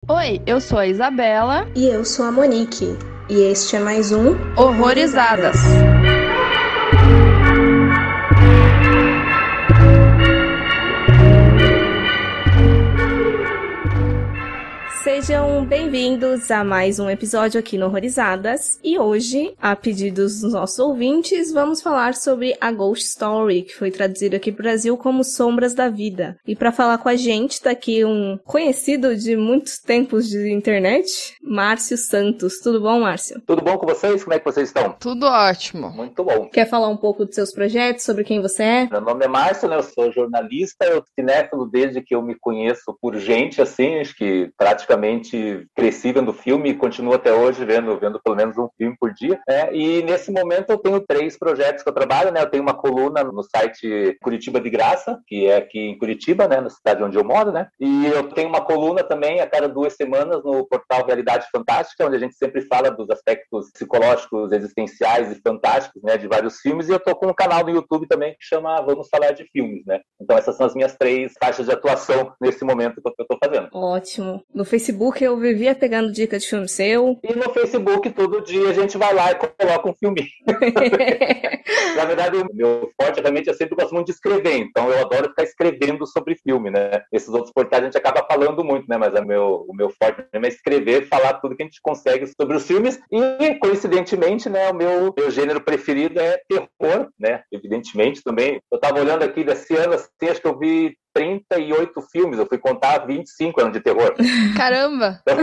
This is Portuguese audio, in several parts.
Oi, eu sou a Isabela. E eu sou a Monique. E este é mais um Horrorizadas. Sejam bem-vindos a mais um episódio aqui no Horrorizadas. E hoje, a pedidos dos nossos ouvintes, vamos falar sobre a Ghost Story, que foi traduzido aqui para o Brasil como Sombras da Vida. E para falar com a gente, tá aqui um conhecido de muitos tempos de internet, Márcio Santos. Tudo bom, Márcio? Tudo bom com vocês? Como é que vocês estão? Tudo ótimo. Muito bom. Quer falar um pouco dos seus projetos, sobre quem você é? Meu nome é Márcio, né? Eu sou jornalista, eu sou cinéfilo desde que eu me conheço por gente, assim, acho que praticamente cresci vendo filme e continuo até hoje vendo pelo menos um filme por dia. E nesse momento eu tenho 3 projetos que eu trabalho, né? Eu tenho uma coluna no site Curitiba de Graça, que é aqui em Curitiba, né? Na cidade onde eu moro, né? E eu tenho uma coluna também a cada 2 semanas no portal Realidade Fantástica, onde a gente sempre fala dos aspectos psicológicos, existenciais e fantásticos, né? De vários filmes. E eu tô com um canal no YouTube também que chama Vamos Falar de Filmes, né? Então essas são as minhas 3 faixas de atuação nesse momento que eu tô fazendo. Ótimo. No Facebook eu vivia pegando dica de filme seu. E no Facebook todo dia a gente vai lá e coloca um filminho. Na verdade, o meu forte realmente eu sempre gosto muito de escrever, então eu adoro ficar escrevendo sobre filme, né? Esses outros portais a gente acaba falando muito, né? Mas o meu forte mesmo é escrever, falar tudo que a gente consegue sobre os filmes. E, coincidentemente, né, o meu gênero preferido é terror, né? Evidentemente também. Eu tava olhando aqui desse ano, assim, acho que eu vi 38 filmes, eu fui contar 25 anos de terror. Caramba! Então,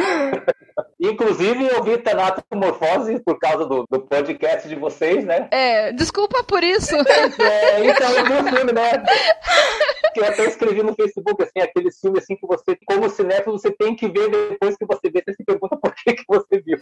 inclusive, eu vi Tanatomorfose por causa do podcast de vocês, né? Desculpa por isso. Então eu vi o filme, né? Que eu até escrevi no Facebook, assim, aquele filme assim que você, como cinéfilo, você tem que ver depois que você vê, você se pergunta por que você viu.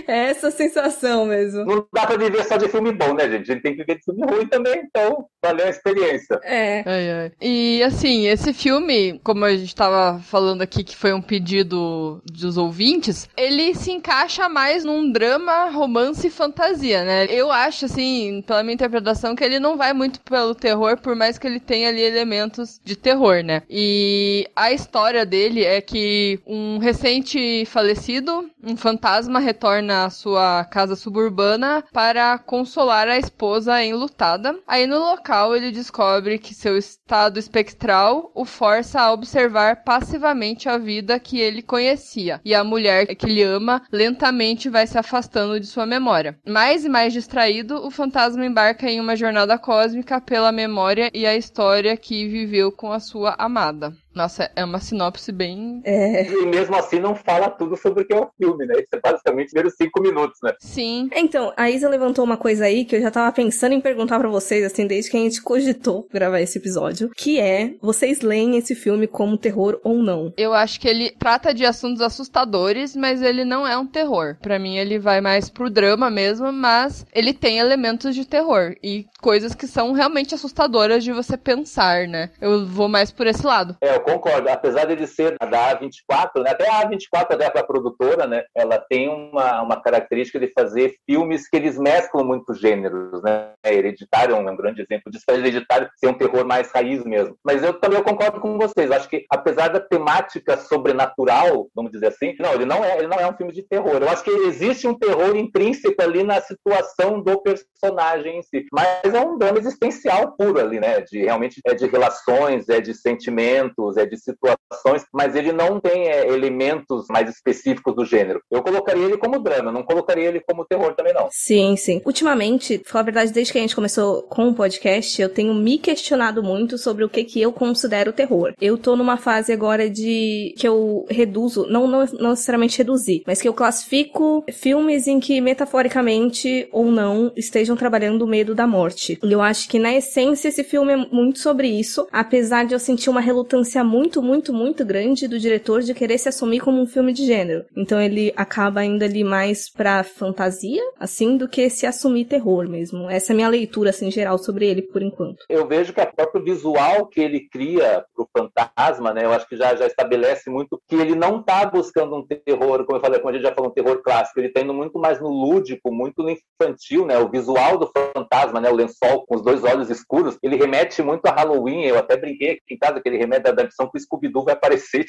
É essa sensação mesmo. Não dá pra viver só de filme bom, né, gente? A gente tem que viver de filme ruim também, então valeu a experiência. Ai. E assim, esse filme, como a gente tava falando aqui, que foi um pedido dos ouvintes, ele se encaixa mais num drama, romance e fantasia, né? Eu acho, assim, pela minha interpretação, que ele não vai muito pelo terror, por mais que ele tenha ali elementos de terror, né? E a história dele é que um recente falecido, um fantasma, retorna à sua casa suburbana para consolar a esposa enlutada. Aí no local ele descobre que seu estado espectral o força a observar passivamente a vida que ele conhecia. E a mulher que ele ama lentamente vai se afastando de sua memória. Mais e mais distraído, o fantasma embarca em uma jornada cósmica pela memória e a história que viveu com a sua amada. Nossa, é uma sinopse bem... E mesmo assim não fala tudo sobre o que é o filme, né? Isso é basicamente os primeiros 5 minutos, né? Sim. Então, a Isa levantou uma coisa aí que eu já tava pensando em perguntar pra vocês, assim, desde que a gente cogitou gravar esse episódio, que é, vocês leem esse filme como terror ou não? Eu acho que ele trata de assuntos assustadores, mas ele não é um terror. Pra mim, ele vai mais pro drama mesmo, mas ele tem elementos de terror e coisas que são realmente assustadoras de você pensar, né? Eu vou mais por esse lado. Eu concordo. Apesar de ele ser da A24, né? Até a A24, até a produtora, né? Ela tem uma característica de fazer filmes que eles mesclam muitos gêneros, né? Hereditário é um grande exemplo disso. Hereditário ser um terror mais raiz mesmo. Mas eu também concordo com vocês. Eu acho que, apesar da temática sobrenatural, vamos dizer assim, ele não é um filme de terror. Eu acho que existe um terror intrínseco ali na situação do personagem em si. Mas é um drama existencial puro ali, né? Realmente é de relações, é de sentimentos, é de situações, mas ele não tem elementos mais específicos do gênero. Eu colocaria ele como drama, não colocaria ele como terror também, não. Sim. Ultimamente, pra falar a verdade, desde que a gente começou com o podcast, eu tenho me questionado muito sobre o que eu considero terror. Eu tô numa fase agora que eu reduzo, não necessariamente reduzir, mas que eu classifico filmes em que, metaforicamente ou não, estejam trabalhando o medo da morte. E eu acho que, na essência, esse filme é muito sobre isso, apesar de eu sentir uma relutância muito, muito, muito grande do diretor de querer se assumir como um filme de gênero. Então ele acaba indo ali mais pra fantasia, assim, do que se assumir terror mesmo. Essa é a minha leitura, assim, geral sobre ele, por enquanto. Eu vejo que o próprio visual que ele cria pro fantasma, né, eu acho que já estabelece muito que ele não tá buscando um terror, como eu falei, como a gente já falou, um terror clássico, ele tá indo muito mais no lúdico, muito no infantil, né, o visual do fantasma, né, o lençol com os 2 olhos escuros, ele remete muito a Halloween. Eu até brinquei aqui em casa que ele remete da tradição que o Scooby-Doo vai aparecer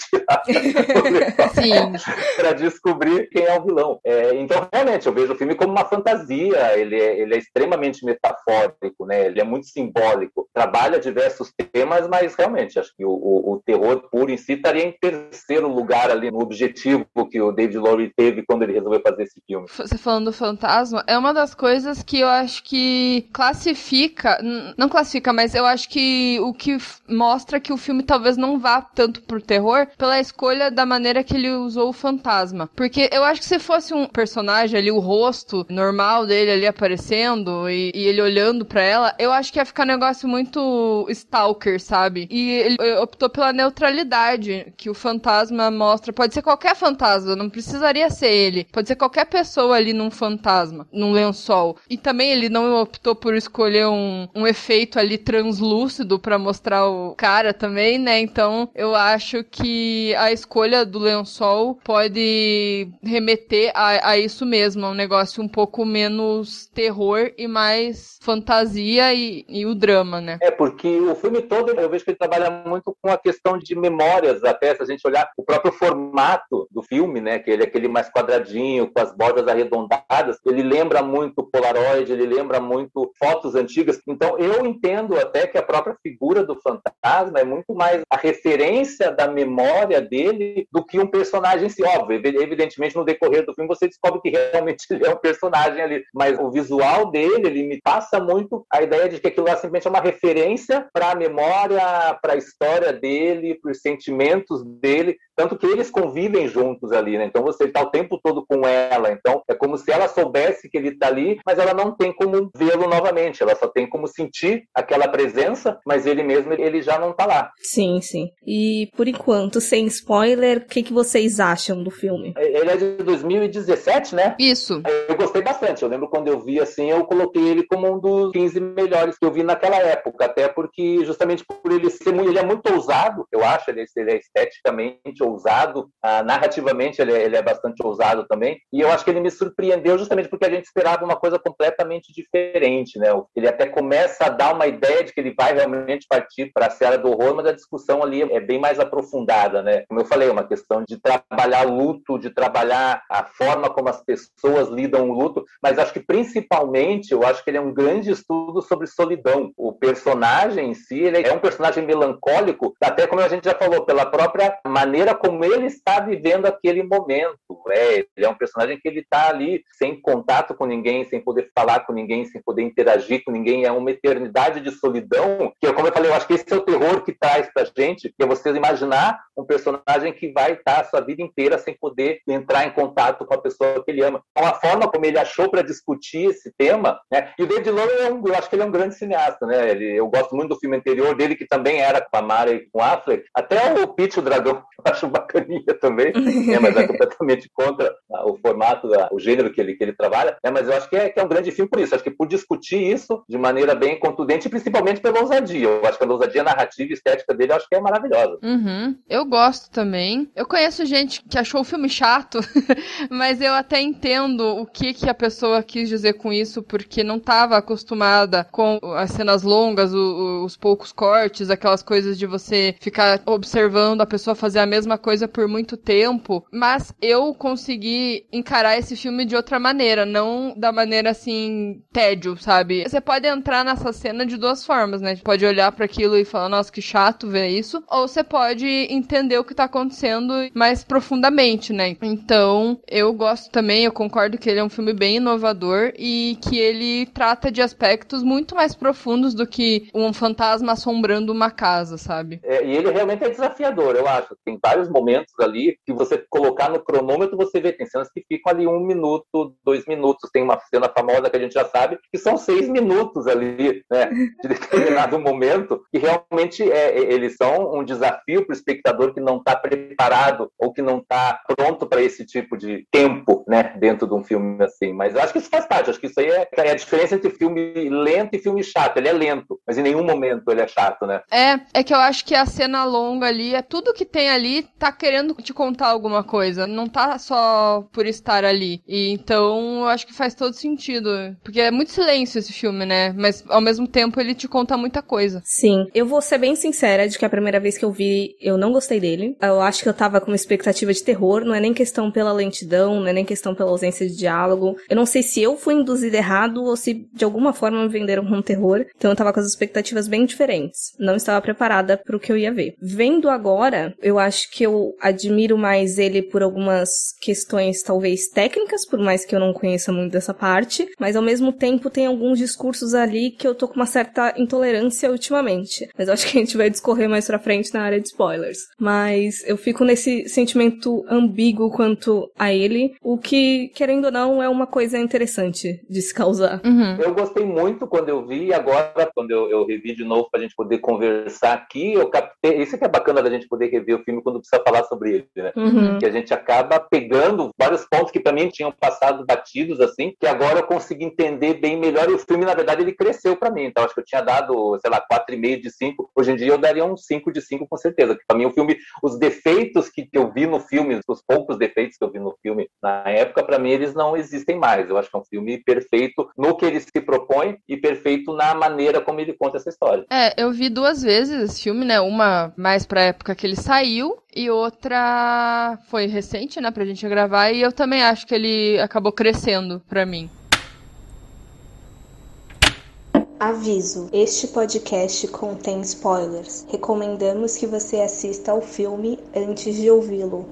para descobrir quem é o vilão. Então, realmente, eu vejo o filme como uma fantasia, ele é extremamente metafórico, né? Ele é muito simbólico, trabalha diversos temas, mas realmente, acho que o terror puro em si estaria em terceiro lugar ali no objetivo que o David Lowery teve quando ele resolveu fazer esse filme. Você falando do fantasma, é uma das coisas que eu acho que classifica, não classifica, mas eu acho que o que mostra que o filme talvez não vá tanto pro terror pela escolha da maneira que ele usou o fantasma. Porque eu acho que se fosse um personagem ali, o rosto normal dele ali aparecendo e ele olhando pra ela, eu acho que ia ficar um negócio muito stalker, sabe? E ele optou pela neutralidade que o fantasma mostra. Pode ser qualquer fantasma, não precisaria ser ele. Pode ser qualquer pessoa ali num fantasma, num lençol. E também ele não optou por escolher um efeito ali translúcido pra mostrar o cara também, né? Então eu acho que a escolha do lençol pode remeter a isso mesmo, a um negócio um pouco menos terror e mais fantasia e o drama, né? Porque o filme todo, eu vejo que ele trabalha muito com a questão de memórias, até se a gente olhar o próprio formato do filme, né, que ele é aquele mais quadradinho, com as bordas arredondadas, ele lembra muito Polaroid, ele lembra muito fotos antigas, então eu entendo até que a própria figura do fantasma é muito mais a referência da memória dele do que um personagem em si. Óbvio, evidentemente no decorrer do filme você descobre que realmente ele é um personagem ali, mas o visual dele, ele me passa muito a ideia de que aquilo lá simplesmente é uma referência para a memória, para a história dele, para os sentimentos dele, tanto que eles convivem juntos ali, né? Então você está o tempo todo com ela, então é como se ela soubesse que ele está ali, mas ela não tem como vê-lo novamente, ela só tem como sentir aquela presença, mas ele mesmo, ele já não está lá. Sim, sim. E por enquanto, sem spoiler, o que vocês acham do filme? Ele é de 2017, né? Isso. Eu gostei bastante, eu lembro quando eu vi assim, eu coloquei ele como um dos 15 melhores que eu vi naquela época, até porque justamente por ele ser ele é muito ousado, eu acho, ele é esteticamente ousado, narrativamente ele é bastante ousado também, e eu acho que ele me surpreendeu justamente porque a gente esperava uma coisa completamente diferente, né? Ele até começa a dar uma ideia de que ele vai realmente partir para a seara do horror, mas a discussão ali é bem mais aprofundada, né? Como eu falei, é uma questão de trabalhar luto, de trabalhar a forma como as pessoas lidam o luto, mas acho que principalmente, eu acho que ele é um grande estudo sobre solidão. O personagem em si, ele é um personagem melancólico, até como a gente já falou, pela própria maneira como ele está vivendo aquele momento. Ele é um personagem que ele está ali sem contato com ninguém, sem poder falar com ninguém, sem poder interagir com ninguém. É uma eternidade de solidão, que, como eu falei, eu acho que esse é o terror que traz pra gente, que é você imaginar um personagem que vai estar a sua vida inteira sem poder entrar em contato com a pessoa que ele ama. Então, a forma como ele achou para discutir esse tema, né? E o David Lowery, eu acho que ele é um grande cineasta, né? Eu gosto muito do filme anterior dele, que também era com a Mara e com o Affleck. Até o Pete, o Dragão, eu acho bacaninha também, mas é completamente contra o formato, o gênero que ele trabalha, mas eu acho que é um grande filme por isso. Acho que por discutir isso de maneira bem contundente, principalmente pela ousadia. Eu acho que a ousadia narrativa e estética dele, eu acho que é maravilhosa. Eu gosto também. Eu conheço gente que achou o filme chato, mas eu até entendo o que a pessoa quis dizer com isso, porque não estava acostumada com as cenas longas, os poucos cortes, aquelas coisas de você ficar observando a pessoa fazer a mesma coisa por muito tempo, mas eu consegui encarar esse filme de outra maneira, não da maneira assim, tédio, sabe? Você pode entrar nessa cena de duas formas, né? Você pode olhar para aquilo e falar, nossa, que chato ver isso, ou você pode entender o que tá acontecendo mais profundamente, né? Então, eu gosto também, eu concordo que ele é um filme bem inovador e que ele trata de aspectos muito mais profundos do que um fantasma assombrando uma casa, sabe? E ele realmente é desafiador, eu acho. Tem vários momentos ali que você colocar no cronômetro, você vê, tem cenas que ficam ali 1 minuto, 2 minutos. Tem uma cena famosa que a gente já sabe que são 6 minutos ali, né, de determinado momento, que realmente eles são um desafio para o espectador que não está preparado ou que não está pronto para esse tipo de tempo, né, dentro de um filme assim. Mas eu acho que isso faz parte, acho que isso aí é a diferença entre filme lento e filme chato. Ele é lento, mas em nenhum momento ele é chato, né? É que eu acho que a cena longa ali, tudo que tem ali tá querendo te contar alguma coisa, não tá só por estar ali. E então, eu acho que faz todo sentido, porque é muito silêncio esse filme, né? Mas ao mesmo tempo ele te conta muita coisa. Sim, eu vou ser bem sincera de que a primeira vez que eu vi, eu não gostei dele. Eu acho que eu tava com uma expectativa de terror, não é nem questão pela lentidão, não é nem questão pela ausência de diálogo. Eu não sei se eu fui induzida errado ou se de alguma forma me venderam como terror. Então eu tava com as expectativas bem diferentes. Não estava preparada pro que eu ia ver. Vendo agora, eu acho que eu admiro mais ele por algumas questões talvez técnicas, por mais que eu não conheça muito dessa parte, mas ao mesmo tempo tem alguns discursos ali que eu tô com uma certa intolerância ultimamente. Mas eu acho que a gente vai discorrer mais pra frente na área de spoilers. Mas eu fico nesse sentimento ambíguo quanto a ele, o que, querendo ou não, é uma coisa interessante de se causar. Eu gostei muito quando eu vi, e agora, quando eu revi de novo pra gente poder conversar aqui, eu captei. Isso que é bacana da gente poder rever o filme quando precisa falar sobre ele, né? Que a gente acaba pegando vários pontos que pra mim tinham passado batidos, assim, que agora eu consegui entender bem melhor, e o filme, na verdade, ele cresceu pra mim. Então, acho que eu tinha dado, sei lá, 4,5 de 5. Hoje em dia eu daria um 5 de 5 com certeza. Porque pra mim o filme, os defeitos que eu vi no filme, os poucos defeitos que eu vi no filme na época, pra mim eles não existem mais. Eu acho que é um filme perfeito no que ele se propõe e perfeito na maneira como ele conta essa história. Eu vi 2 vezes esse filme, né? Uma mais pra época que ele saiu e outra foi recente, né? Pra gente gravar, e eu também acho que ele acabou crescendo pra mim. Aviso: este podcast contém spoilers. Recomendamos que você assista ao filme antes de ouvi-lo.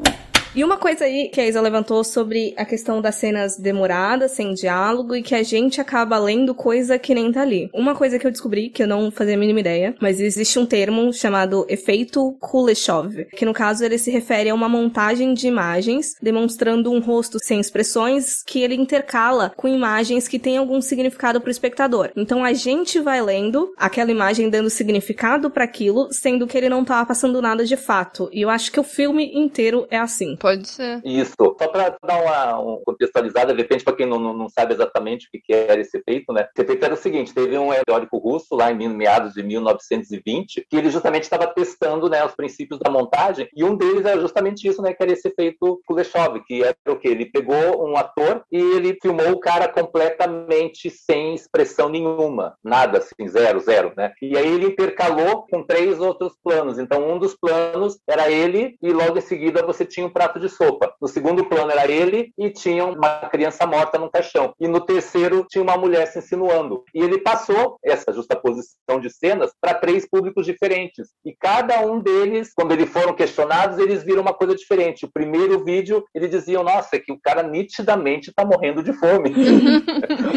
E uma coisa aí que a Isa levantou sobre a questão das cenas demoradas, sem diálogo, e que a gente acaba lendo coisa que nem tá ali. Uma coisa que eu descobri, que eu não fazia a mínima ideia, mas existe um termo chamado efeito Kuleshov, que no caso ele se refere a uma montagem de imagens demonstrando um rosto sem expressões que ele intercala com imagens que têm algum significado pro espectador. Então a gente vai lendo aquela imagem dando significado pra aquilo, sendo que ele não tava passando nada de fato. E eu acho que o filme inteiro é assim. Pode ser. Isso. Só para dar uma contextualizada, de repente, para quem não sabe exatamente o que era esse efeito, né? Esse efeito era o seguinte: teve um teórico russo, lá em meados de 1920, que ele justamente estava testando, né, os princípios da montagem, e um deles era justamente isso, né, que era esse efeito Kuleshov, que era o quê? Ele pegou um ator e ele filmou o cara completamente sem expressão nenhuma, nada, assim, zero, né? E aí ele intercalou com 3 outros planos. Então, um dos planos era ele, e logo em seguida você tinha um prato de sopa. No segundo plano era ele e tinha uma criança morta num caixão. E no terceiro tinha uma mulher se insinuando. E ele passou essa justaposição de cenas para 3 públicos diferentes. E cada um deles, quando eles foram questionados, eles viram uma coisa diferente. O primeiro vídeo, eles diziam: nossa, é que o cara nitidamente tá morrendo de fome.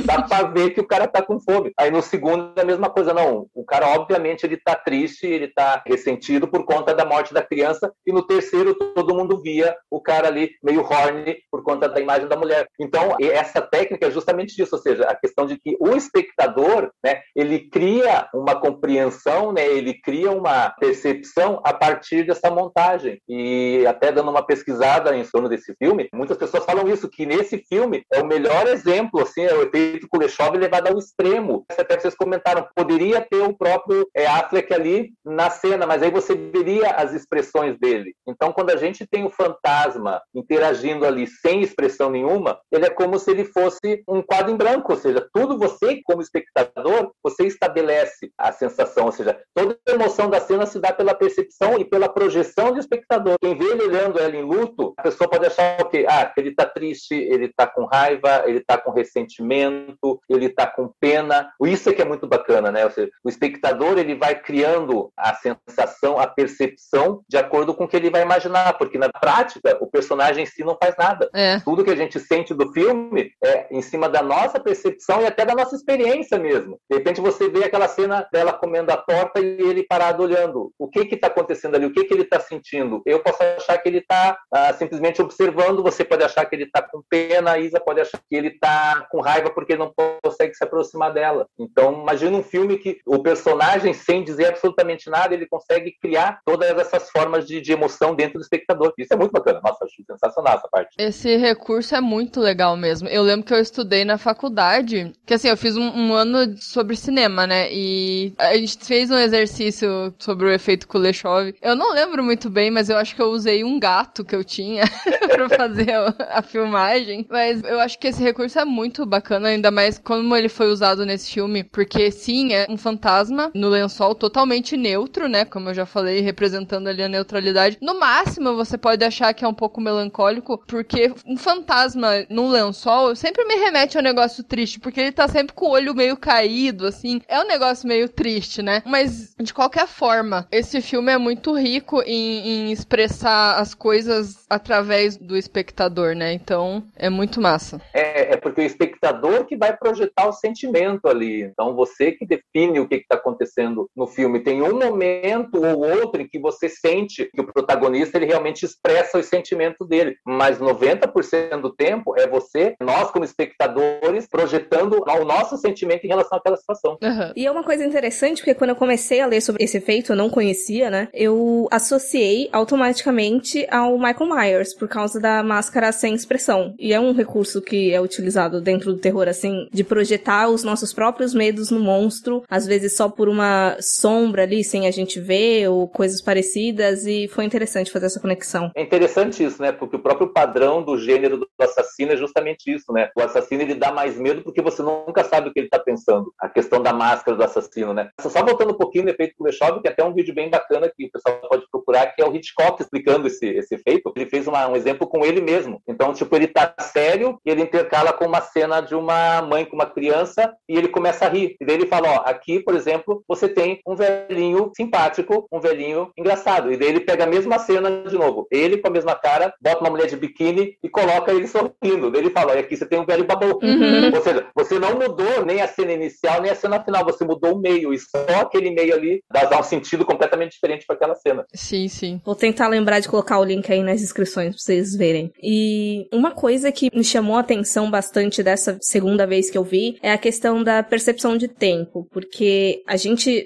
Dá pra ver que o cara tá com fome. Aí no segundo é a mesma coisa. Não, o cara obviamente ele tá triste, ele tá ressentido por conta da morte da criança. E no terceiro todo mundo via o cara ali meio horny por conta da imagem da mulher. Então, essa técnica é justamente isso, ou seja, a questão de que o espectador, né, ele cria uma compreensão, né, ele cria uma percepção a partir dessa montagem. E até dando uma pesquisada em torno desse filme, muitas pessoas falam isso, que nesse filme é o melhor exemplo, assim, é o efeito Kuleshov levado ao extremo. Até vocês comentaram, poderia ter o próprio Affleck ali na cena, mas aí você veria as expressões dele. Então, quando a gente tem o fantasma interagindo ali sem expressão nenhuma, ele é como se ele fosse um quadro em branco, ou seja, tudo você, como espectador, você estabelece a sensação, ou seja, toda a emoção da cena se dá pela percepção e pela projeção do espectador. Quem vê ele olhando ela em luto, a pessoa pode achar o quê? Ah, ele tá triste, ele tá com raiva, ele tá com ressentimento, ele tá com pena. Isso é que é muito bacana, né? Ou seja, o espectador, ele vai criando a sensação, a percepção de acordo com o que ele vai imaginar, porque na prática, o personagem em si não faz nada. Tudo que a gente sente do filme é em cima da nossa percepção e até da nossa experiência mesmo. De repente você vê aquela cena dela comendo a torta e ele parado olhando. O que está acontecendo ali? O que ele está sentindo? Eu posso achar que ele está simplesmente observando, você pode achar que ele está com pena, a Isa pode achar que ele está com raiva porque não consegue se aproximar dela. Então, imagina um filme que o personagem, sem dizer absolutamente nada, ele consegue criar todas essas formas de emoção dentro do espectador. Isso é muito bacana. bacana. Nossa, acho sensacional essa parte. Esse recurso é muito legal mesmo. Eu lembro que eu estudei na faculdade, que assim, eu fiz um ano sobre cinema, né? E a gente fez um exercício sobre o efeito Kuleshov. Eu não lembro muito bem, mas eu acho que eu usei um gato que eu tinha pra fazer a filmagem. Mas eu acho que esse recurso é muito bacana, ainda mais como ele foi usado nesse filme, porque sim, é um fantasma no lençol totalmente neutro, né? Como eu já falei, representando ali a neutralidade. No máximo, você pode achar que é um pouco melancólico, porque um fantasma num lençol sempre me remete a um negócio triste, porque ele tá sempre com o olho meio caído, assim. É um negócio meio triste, né? Mas, de qualquer forma, esse filme é muito rico em expressar as coisas através do espectador, né? Então, é muito massa. É porque o espectador que vai projetar o sentimento ali. Então, você que define o que está acontecendo no filme. Tem um momento ou outro em que você sente que o protagonista ele realmente expressa os sentimentos dele. Mas 90% do tempo é você, nós como espectadores, projetando o nosso sentimento em relação àquela situação. Uhum. E é uma coisa interessante, porque quando eu comecei a ler sobre esse efeito, eu não conhecia, né? Eu associei automaticamente ao Michael Myers, por causa da máscara sem expressão. E é um recurso que é utilizado dentro do terror, assim, de projetar os nossos próprios medos no monstro, às vezes só por uma sombra ali, sem a gente ver, ou coisas parecidas, e foi interessante fazer essa conexão. É interessante isso, né? Porque o próprio padrão do gênero do assassino é justamente isso, né? O assassino, ele dá mais medo porque você nunca sabe o que ele tá pensando. A questão da máscara do assassino, né? Só voltando um pouquinho no efeito Kuleshov, que é até um vídeo bem bacana que o pessoal pode procurar, que é o Hitchcock explicando esse efeito. Ele fez um exemplo com ele mesmo. Então, tipo, ele tá sério e ele intercala com uma cena de uma mãe com uma criança e ele começa a rir. E daí ele fala, ó, aqui, por exemplo, você tem um velhinho simpático, um velhinho engraçado. E daí ele pega a mesma cena de novo. Ele com a mesma cara, bota uma mulher de biquíni e coloca ele sorrindo. Daí ele fala, ó, e aqui você tem um velho babou. Uhum. Ou seja, você não mudou nem a cena inicial, nem a cena final. Você mudou o meio. E só aquele meio ali dá um sentido completamente diferente para aquela cena. Sim, sim. Vou tentar lembrar de colocar o link aí nas descrições pra vocês verem. E uma coisa que me chamou a atenção bastante dessa segunda vez que eu vi é a questão da percepção de tempo, porque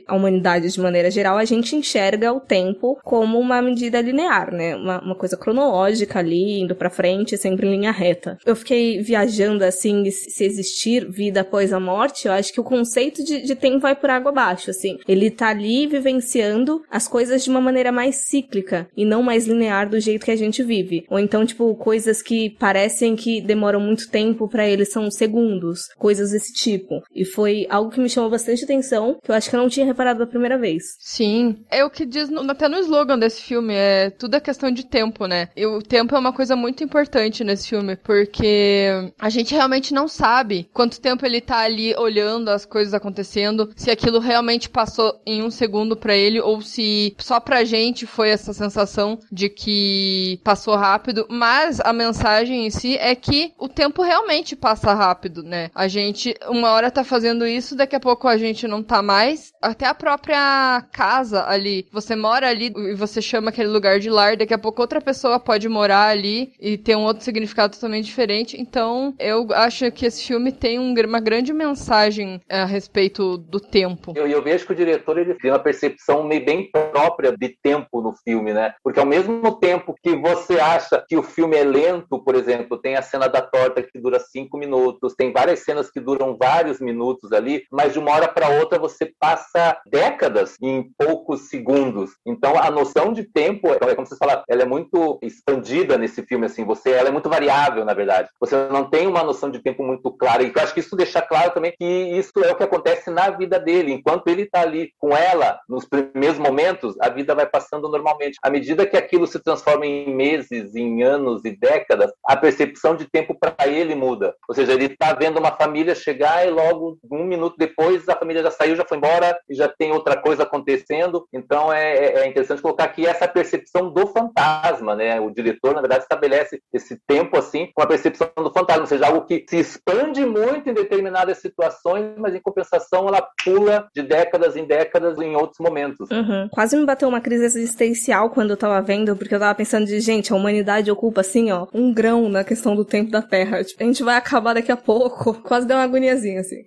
a humanidade de maneira geral, a gente enxerga o tempo como uma medida linear, né? Uma coisa cronológica ali, indo pra frente, sempre em linha reta. Eu fiquei viajando assim, se existir vida após a morte, eu acho que o conceito de tempo vai por água abaixo, assim. Ele tá ali vivenciando as coisas de uma maneira mais cíclica e não mais linear do jeito que a gente vive. Ou então, tipo, coisas que parecem que demoram muito tempo pra eles são segundos, coisas desse tipo. E foi algo que me chamou bastante atenção, que eu acho que eu não tinha reparado da primeira vez. Sim. É o que diz até no slogan desse filme, tudo é questão de tempo, né? E o tempo é uma coisa muito importante nesse filme, porque a gente realmente não sabe quanto tempo ele tá ali olhando as coisas acontecendo, se aquilo realmente passou em um segundo pra ele, ou se só pra gente foi essa sensação de que passou rápido, mas a mensagem em si é que o tempo realmente passa rápido, né? A gente, uma hora tá fazendo isso, daqui a pouco a gente não tá mais. Até a própria casa ali, você mora ali e você chama aquele lugar de lar, daqui a pouco outra pessoa pode morar ali e ter um outro significado totalmente diferente. Então, eu acho que esse filme tem uma grande mensagem a respeito do tempo. Eu vejo que o diretor ele tem uma percepção meio bem própria de tempo no filme, né? Porque ao mesmo tempo que você acha que o filme é lento, por exemplo, tem a cena da torta que dura 5 minutos, tem várias cenas que duram vários minutos ali, mas de uma hora para outra você passa décadas em poucos segundos. Então a noção de tempo, como vocês falaram, ela é muito expandida nesse filme, assim, ela é muito variável, na verdade. Você não tem uma noção de tempo muito clara, e eu acho que isso deixa claro também que isso é o que acontece na vida dele. Enquanto ele está ali com ela, nos primeiros momentos, a vida vai passando normalmente. À medida que aquilo se transforma em meses, em anos e décadas, a percepção de tempo para ele muda. Ou seja, ele está vendo uma família chegar e logo, 1 minuto depois, a família já saiu, já foi embora e já tem outra coisa acontecendo. Então é interessante colocar aqui essa percepção do fantasma, né? O diretor, na verdade, estabelece esse tempo assim com a percepção do fantasma, ou seja, algo que se expande muito em determinadas situações, mas em compensação ela pula de décadas em décadas em outros momentos. Quase me bateu uma crise existencial quando eu tava vendo, porque eu tava pensando de, gente, a humanidade ocupa, assim, ó, um grão na questão do tempo da Terra. Tipo, a gente vai acabar daqui a pouco. Quase deu uma agoniazinha, assim.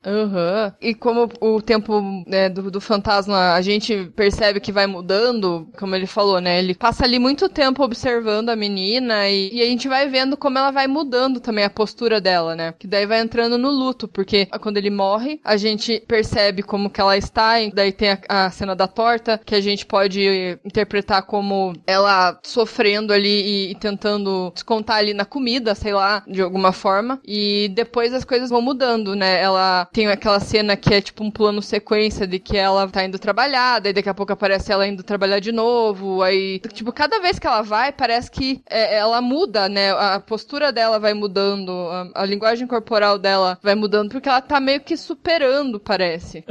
E como o tempo, né, do fantasma, a gente percebe que vai mudando, como ele falou, né, ele passa ali muito tempo observando a menina e a gente vai vendo como ela vai mudando também a postura dela, né, que daí vai entrando no luto, porque quando ele morre, a gente percebe como que ela está, e daí tem a cena da torta, que a gente pode interpretar como ela sofrendo ali e tentando descontar ali na comida, sei lá, de alguma forma, e depois as coisas vão mudando, né, ela tem aquela cena que é tipo um plano sequência de que ela tá indo trabalhar, daí daqui a pouco aparece ela indo trabalhar de novo, aí, tipo, cada vez que ela vai, parece que ela muda, né, a postura dela vai mudando, a linguagem corporal dela vai mudando, porque ela tá meio que superando, parece.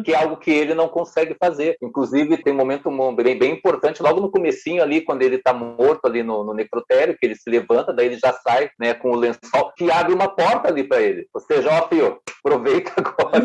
Que é algo que ele não consegue fazer. Inclusive, tem um momento bem importante, logo no comecinho ali, quando ele tá morto ali no necrotério, que ele se levanta, daí ele já sai, né, com o lençol, que abre uma porta ali pra ele. Ou seja, ó, filho, aproveita agora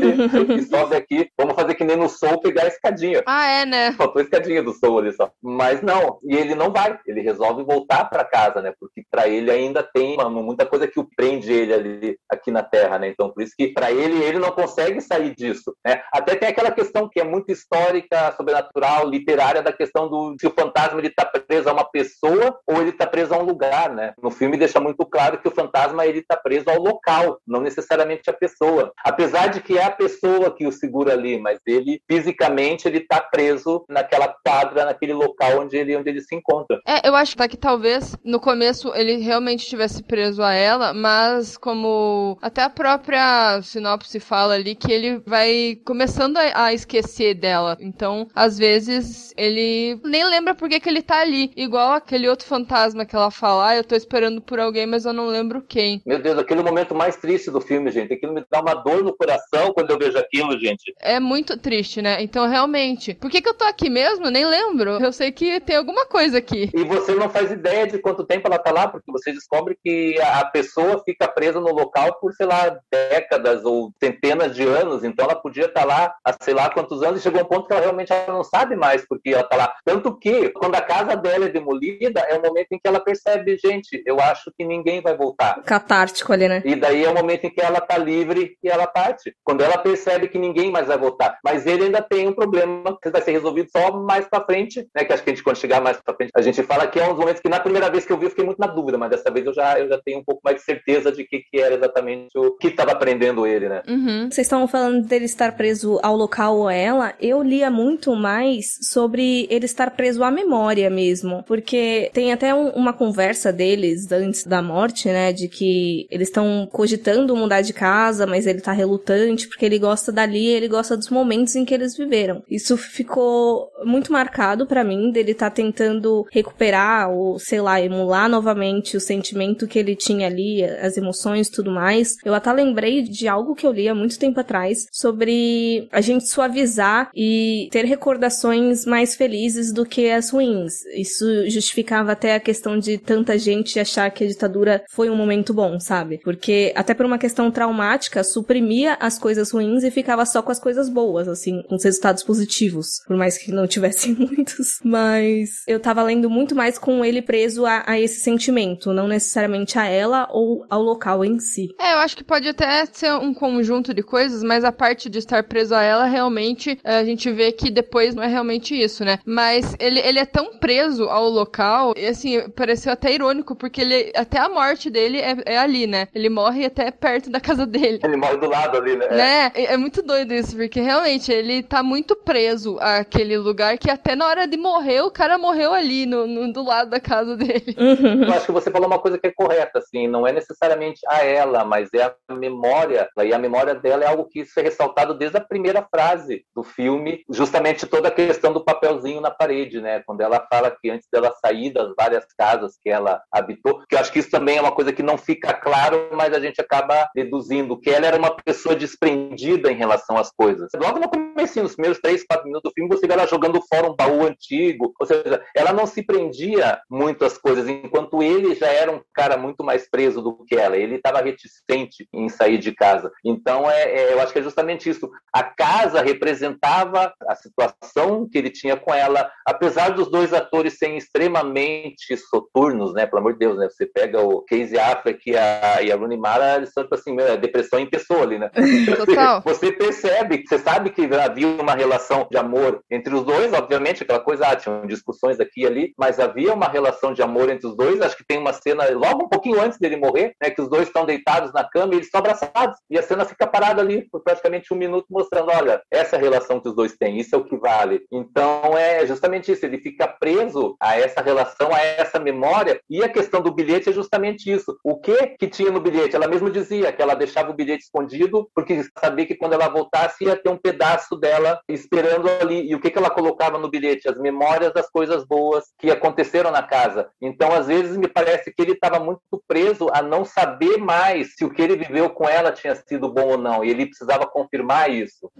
e sobe aqui, vamos fazer que nem no Soul, pegar a escadinha. Né? Faltou a escadinha do Soul ali só. Mas não, e ele não vai, ele resolve voltar pra casa, né, porque pra ele ainda tem muita coisa que o prende ele ali, aqui na Terra, né, então por isso que pra ele não consegue sair disso, né. Até tem aquela questão que é muito histórica, sobrenatural, literária, da questão do se o fantasma ele tá preso a uma pessoa ou ele tá preso a um lugar, né. No filme deixa muito claro que o fantasma ele tá preso ao local, não necessariamente a pessoa. Apesar de que é a pessoa que o segura ali, mas ele, fisicamente, ele tá preso naquela quadra, naquele local onde ele se encontra. Eu acho que talvez, no começo, ele realmente estivesse preso a ela, mas como até a própria sinopse fala ali, que ele vai começando a esquecer dela. Então, às vezes, ele nem lembra por que ele tá ali. Igual aquele outro fantasma que ela fala, eu tô esperando por alguém, mas eu não lembro quem. Meu Deus, aquele momento mais triste do filme, gente. Aquilo me dá uma dor no coração quando eu vejo aquilo, gente. É muito triste, né? Então, realmente, por que eu tô aqui mesmo? Nem lembro. Eu sei que tem alguma coisa aqui. E você não faz ideia de quanto tempo ela tá lá, porque você descobre que a pessoa fica presa no local por, sei lá, décadas ou centenas de anos. Então, ela podia estar lá há sei lá quantos anos e chegou um ponto que ela realmente não sabe mais porque ela tá lá. Tanto que, quando a casa dela é demolida, é o momento em que ela percebe, gente, eu acho que ninguém vai voltar. Catártico ali, né? E daí é o momento em que ela tá livre e ela parte. Quando ela percebe que ninguém mais vai voltar. Mas ele ainda tem um problema que vai ser resolvido só mais pra frente, né? Que acho que a gente, quando chegar mais pra frente, a gente fala que é um dos momentos que na primeira vez que eu vi eu fiquei muito na dúvida, mas dessa vez eu já tenho um pouco mais de certeza de que era exatamente o que estava prendendo ele, né? Vocês estavam falando dele estar preso ao local ou a ela, eu lia muito mais sobre ele estar preso à memória mesmo, porque tem até uma conversa deles antes da morte, né, de que eles estão cogitando mudar de casa, mas ele tá relutante porque ele gosta dali, ele gosta dos momentos em que eles viveram. Isso ficou muito marcado pra mim, dele tá tentando recuperar ou, sei lá, emular novamente o sentimento que ele tinha ali, as emoções e tudo mais. Eu até lembrei de algo que eu li há muito tempo atrás sobre a gente suavizar e ter recordações mais felizes do que as ruins. Isso justificava até a questão de tanta gente achar que a ditadura foi um momento bom, sabe? Porque até por uma questão traumática, suprimia as coisas ruins e ficava só com as coisas boas, assim, com os resultados positivos, por mais que não tivessem muitos. Mas eu tava lendo muito mais com ele preso a esse sentimento, não necessariamente a ela ou ao local em si. Eu acho que pode até ser um conjunto de coisas, mas a parte de estar preso a ela, realmente, a gente vê que depois não é realmente isso, né? Mas ele é tão preso ao local, e assim, pareceu até irônico, porque até a morte dele é ali, né? Ele morre até perto da casa dele. Ele morre do lado ali, né? É muito doido isso, porque realmente ele tá muito preso àquele lugar que até na hora de morrer, o cara morreu ali, do lado da casa dele. Eu acho que você falou uma coisa que é correta, assim, não é necessariamente a ela, mas é a memória, e a memória dela é algo que isso é ressaltado desde a primeira frase do filme, justamente toda a questão do papelzinho na parede, né? Quando ela fala que antes dela sair das várias casas que ela habitou, que eu acho que isso também é uma coisa que não fica claro, mas a gente acaba deduzindo que ela era uma pessoa desprendida em relação às coisas. Logo no comecinho, nos primeiros 3, 4 minutos do filme, você vê ela jogando fora um baú antigo, ou seja, ela não se prendia muito às coisas, enquanto ele já era um cara muito mais preso do que ela, ele estava reticente em sair de casa. Então, eu acho que é justamente isso. A casa representava a situação relação que ele tinha com ela, apesar dos dois atores serem extremamente soturnos, né? Pelo amor de Deus, né? Você pega o Casey Affleck e a Rooney Mara, eles são, tipo assim, depressão em pessoa ali, né? Total. Você percebe, você sabe que havia uma relação de amor entre os dois, obviamente, aquela coisa, tinham discussões aqui e ali, mas havia uma relação de amor entre os dois. Acho que tem uma cena, logo um pouquinho antes dele morrer, né? Que os dois estão deitados na cama e eles estão abraçados, e a cena fica parada ali por praticamente 1 minuto, mostrando, olha, essa relação que os dois têm, isso é o que vale. Então é justamente isso, ele fica preso a essa relação, a essa memória, e a questão do bilhete é justamente isso. O que tinha no bilhete? Ela mesma dizia que ela deixava o bilhete escondido porque sabia que quando ela voltasse ia ter um pedaço dela esperando ali. E o que ela colocava no bilhete? As memórias das coisas boas que aconteceram na casa. Então, às vezes, me parece que ele estava muito preso a não saber mais se o que ele viveu com ela tinha sido bom ou não, e ele precisava confirmar isso.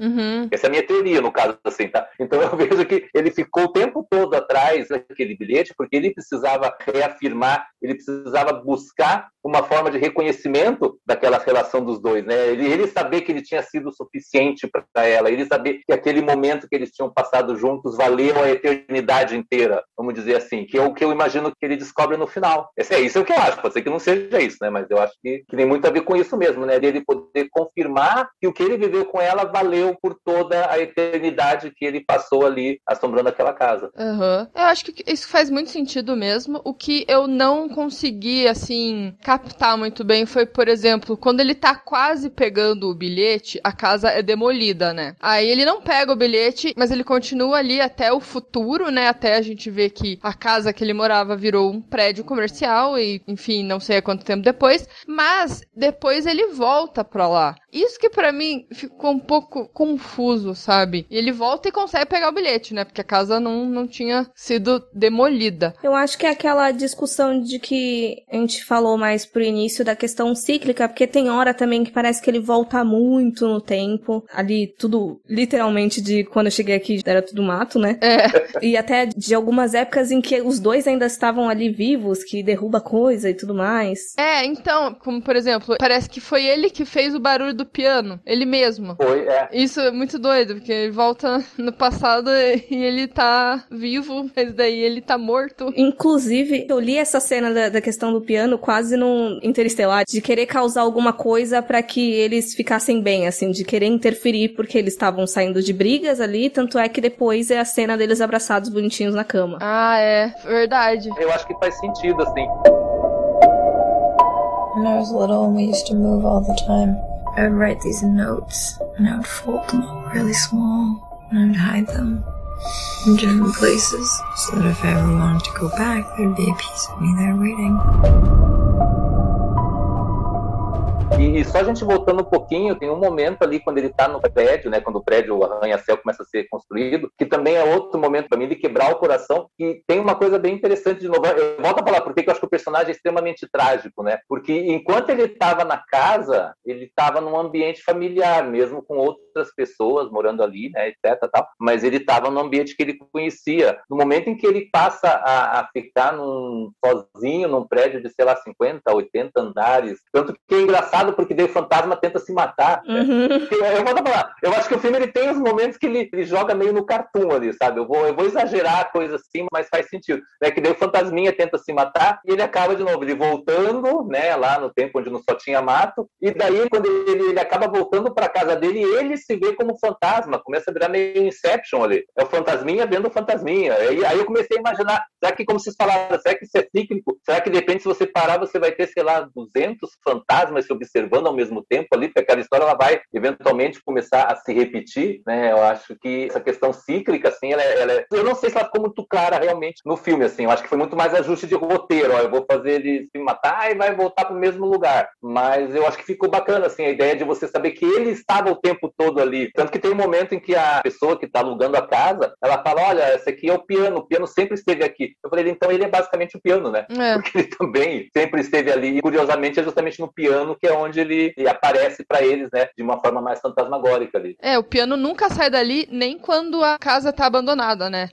Essa é a minha teoria, no caso, assim, tá? Então eu vejo que ele ficou o tempo todo atrás daquele bilhete, porque ele precisava reafirmar, ele precisava buscar uma forma de reconhecimento daquela relação dos dois, né? Ele saber que ele tinha sido suficiente para ela, ele saber que aquele momento que eles tinham passado juntos valeu a eternidade inteira, vamos dizer assim, que é o que eu imagino que ele descobre no final. Isso é o que eu acho, pode ser que não seja isso, né? Mas eu acho que tem muito a ver com isso mesmo, né? De ele poder confirmar que o que ele viveu com ela valeu por toda a eternidade que ele passou ali assombrando aquela casa. Eu acho que isso faz muito sentido mesmo. O que eu não consegui, assim, captar muito bem foi, por exemplo, quando ele tá quase pegando o bilhete, a casa é demolida, né? Aí ele não pega o bilhete, mas ele continua ali até o futuro, né? Até a gente ver que a casa que ele morava virou um prédio comercial e, enfim, não sei há quanto tempo depois. Mas depois ele volta pra lá. Isso que pra mim ficou um pouco confuso, sabe? E ele volta e consegue pegar o bilhete, né? Porque a casa não tinha sido demolida. Eu acho que é aquela discussão de que a gente falou mais pro início da questão cíclica, porque tem hora também que parece que ele volta muito no tempo. Ali, tudo, literalmente, de quando eu cheguei aqui, era tudo mato, né? E até de algumas épocas em que os dois ainda estavam ali vivos, que derruba coisa e tudo mais. Então, como por exemplo, parece que foi ele que fez o barulho do piano, ele mesmo. Foi, Isso é muito doido, porque ele volta no passado e ele tá vivo, mas daí ele tá morto. Inclusive, eu li essa cena da questão do piano quase num Interestelar, de querer causar alguma coisa pra que eles ficassem bem, assim, de querer interferir porque eles estavam saindo de brigas ali, tanto é que depois é a cena deles abraçados bonitinhos na cama. É verdade. Eu acho que faz sentido, assim. When I was little and we used to move all the time, I would write these notes and I would fold them up really small and I would hide them in different places so that if I ever wanted to go back, there'd be a piece of me there waiting. E só a gente voltando um pouquinho, tem um momento ali quando ele tá no prédio, né, quando o prédio, o arranha-céu começa a ser construído, que também é outro momento para mim de quebrar o coração, e tem uma coisa bem interessante de novo. Eu volto a falar porque eu acho que o personagem é extremamente trágico, né? Porque enquanto ele estava na casa, ele estava num ambiente familiar, mesmo com outras pessoas morando ali, né, etc, tal, mas ele estava num ambiente que ele conhecia. No momento em que ele passa a ficar sozinho num prédio de, sei lá, 50, 80 andares, tanto que é engraçado porque daí o fantasma tenta se matar. Eu vou falar, eu acho que o filme ele tem os momentos que ele joga meio no cartoon ali, sabe? Eu vou exagerar a coisa assim, mas faz sentido. É que daí o fantasminha tenta se matar e ele acaba de novo, ele voltando, né, lá no tempo onde não só tinha mato, e daí quando ele acaba voltando pra casa dele, ele se vê como fantasma, começa a virar meio Inception ali. É o fantasminha vendo o fantasminha. Aí eu comecei a imaginar, será que, como vocês falaram, será que isso é cíclico? Será que de repente se você parar, você vai ter, sei lá, 200 fantasmas se observando ao mesmo tempo ali, porque aquela história ela vai eventualmente começar a se repetir, né? Eu acho que essa questão cíclica, assim, ela eu não sei se ela ficou muito clara realmente no filme, assim, eu acho que foi muito mais ajuste de roteiro, eu vou fazer ele se matar e vai voltar pro mesmo lugar, mas eu acho que ficou bacana, assim, a ideia de você saber que ele estava o tempo todo ali, tanto que tem um momento em que a pessoa que está alugando a casa, ela fala, olha, esse aqui é o piano sempre esteve aqui. Eu falei, então ele é basicamente o piano, né? Porque ele também sempre esteve ali, e curiosamente é justamente no piano que é onde ele aparece pra eles, né, de uma forma mais fantasmagórica ali. O piano nunca sai dali, nem quando a casa tá abandonada, né?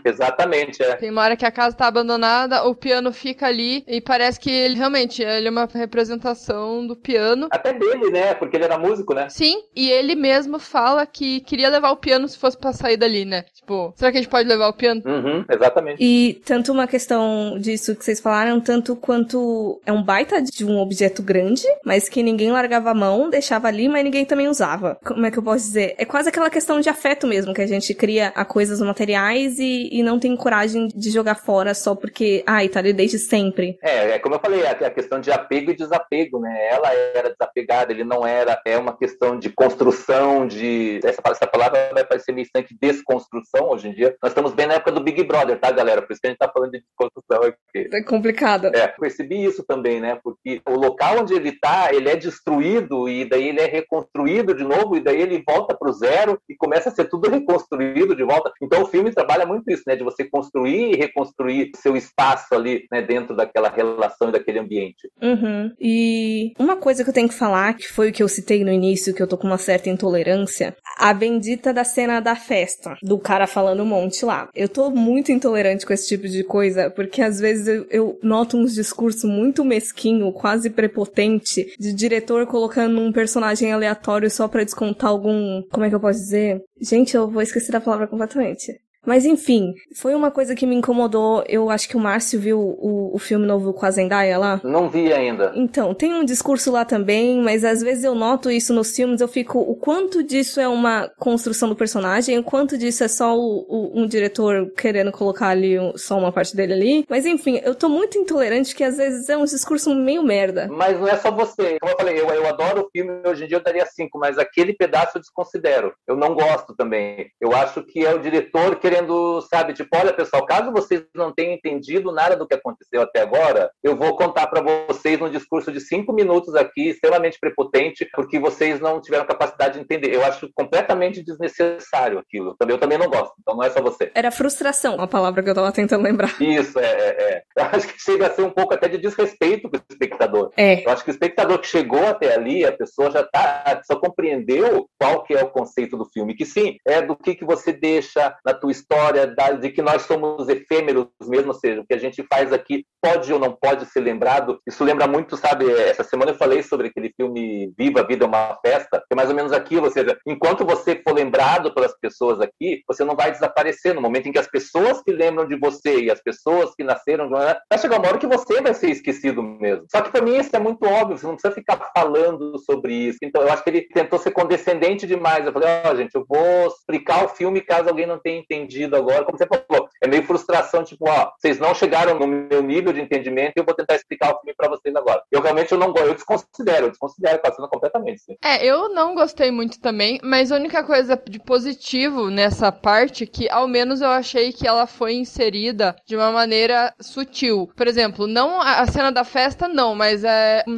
Exatamente, Tem uma hora que a casa tá abandonada, o piano fica ali e parece que ele realmente, ele é uma representação do piano. Até dele, né, porque ele era músico, né? Sim, e ele mesmo fala que queria levar o piano se fosse pra sair dali, né? Tipo, será que a gente pode levar o piano? Exatamente. E tanto uma questão disso que vocês falaram, tanto quanto é um baita de um objeto grande, mas que ninguém largava a mão, deixava ali, mas ninguém também usava. Como é que eu posso dizer? É quase aquela questão de afeto mesmo, que a gente cria a coisas materiais e não tem coragem de jogar fora só porque, tá ali desde sempre. Como eu falei, a questão de apego e desapego, né? Ela era desapegada, ele não era. É uma questão de construção, essa palavra vai parecer meio estranha, desconstrução hoje em dia. Nós estamos bem na época do Big Brother, tá, galera? Por isso que a gente tá falando de desconstrução aqui. É complicado. Percebi isso também, né? Porque o local onde ele tá, ele é destruído e daí ele é reconstruído de novo e daí ele volta pro zero e começa a ser tudo reconstruído de volta. Então o filme trabalha muito isso, né? De você construir e reconstruir seu espaço ali, né? Dentro daquela relação e daquele ambiente. E uma coisa que eu tenho que falar, que foi o que eu citei no início, que eu tô com uma certa intolerância, a bendita da cena da festa, do cara falando um monte lá. Eu tô muito intolerante com esse tipo de coisa, porque às vezes eu noto uns discursos muito mesquinho, quase prepotente, de diretor colocando um personagem aleatório só pra descontar algum... Como é que eu posso dizer? Gente, eu vou esquecer da palavra completamente. Mas enfim, foi uma coisa que me incomodou. Eu acho que o Márcio viu o filme novo com a Zendaya lá. Não vi ainda. Então, tem um discurso lá também, mas às vezes eu noto isso nos filmes, eu fico, o quanto disso é uma construção do personagem, o quanto disso é só um diretor querendo colocar ali só uma parte dele ali. Mas enfim, eu tô muito intolerante que às vezes é um discurso meio merda. Mas não é só você. Como eu falei, eu adoro o filme, hoje em dia eu daria 5, mas aquele pedaço eu desconsidero. Eu não gosto também. Eu acho que é o diretor querendo, sabe, tipo, olha pessoal, caso vocês não tenham entendido nada do que aconteceu até agora, eu vou contar pra vocês um discurso de 5 minutos aqui, extremamente prepotente, porque vocês não tiveram capacidade de entender. Eu acho completamente desnecessário aquilo. Eu também não gosto, então não é só você. Era frustração, a palavra que eu tava tentando lembrar. Isso, Eu acho que chega a ser um pouco até de desrespeito com o espectador. Eu acho que o espectador que chegou até ali, a pessoa só compreendeu qual que é o conceito do filme, que sim, é do que você deixa na tua história, de que nós somos efêmeros mesmo, ou seja, o que a gente faz aqui pode ou não pode ser lembrado. Isso lembra muito, sabe, essa semana eu falei sobre aquele filme Viva a Vida é uma Festa, que é mais ou menos aquilo, ou seja, enquanto você for lembrado pelas pessoas aqui, você não vai desaparecer. No momento em que as pessoas que lembram de você e as pessoas que nasceram, vai chegar uma hora que você vai ser esquecido mesmo. Só que para mim isso é muito óbvio, você não precisa ficar falando sobre isso. Então eu acho que ele tentou ser condescendente demais. Eu falei, gente, eu vou explicar o filme caso alguém não tenha entendido agora, como você falou, é meio frustração, tipo, vocês não chegaram no meu nível de entendimento e eu vou tentar explicar o filme pra vocês agora. Eu realmente não gosto, eu desconsidero passando completamente, sim. Eu não gostei muito também, mas a única coisa de positivo nessa parte, que ao menos eu achei que ela foi inserida de uma maneira sutil. Por exemplo, não a cena da festa, não, mas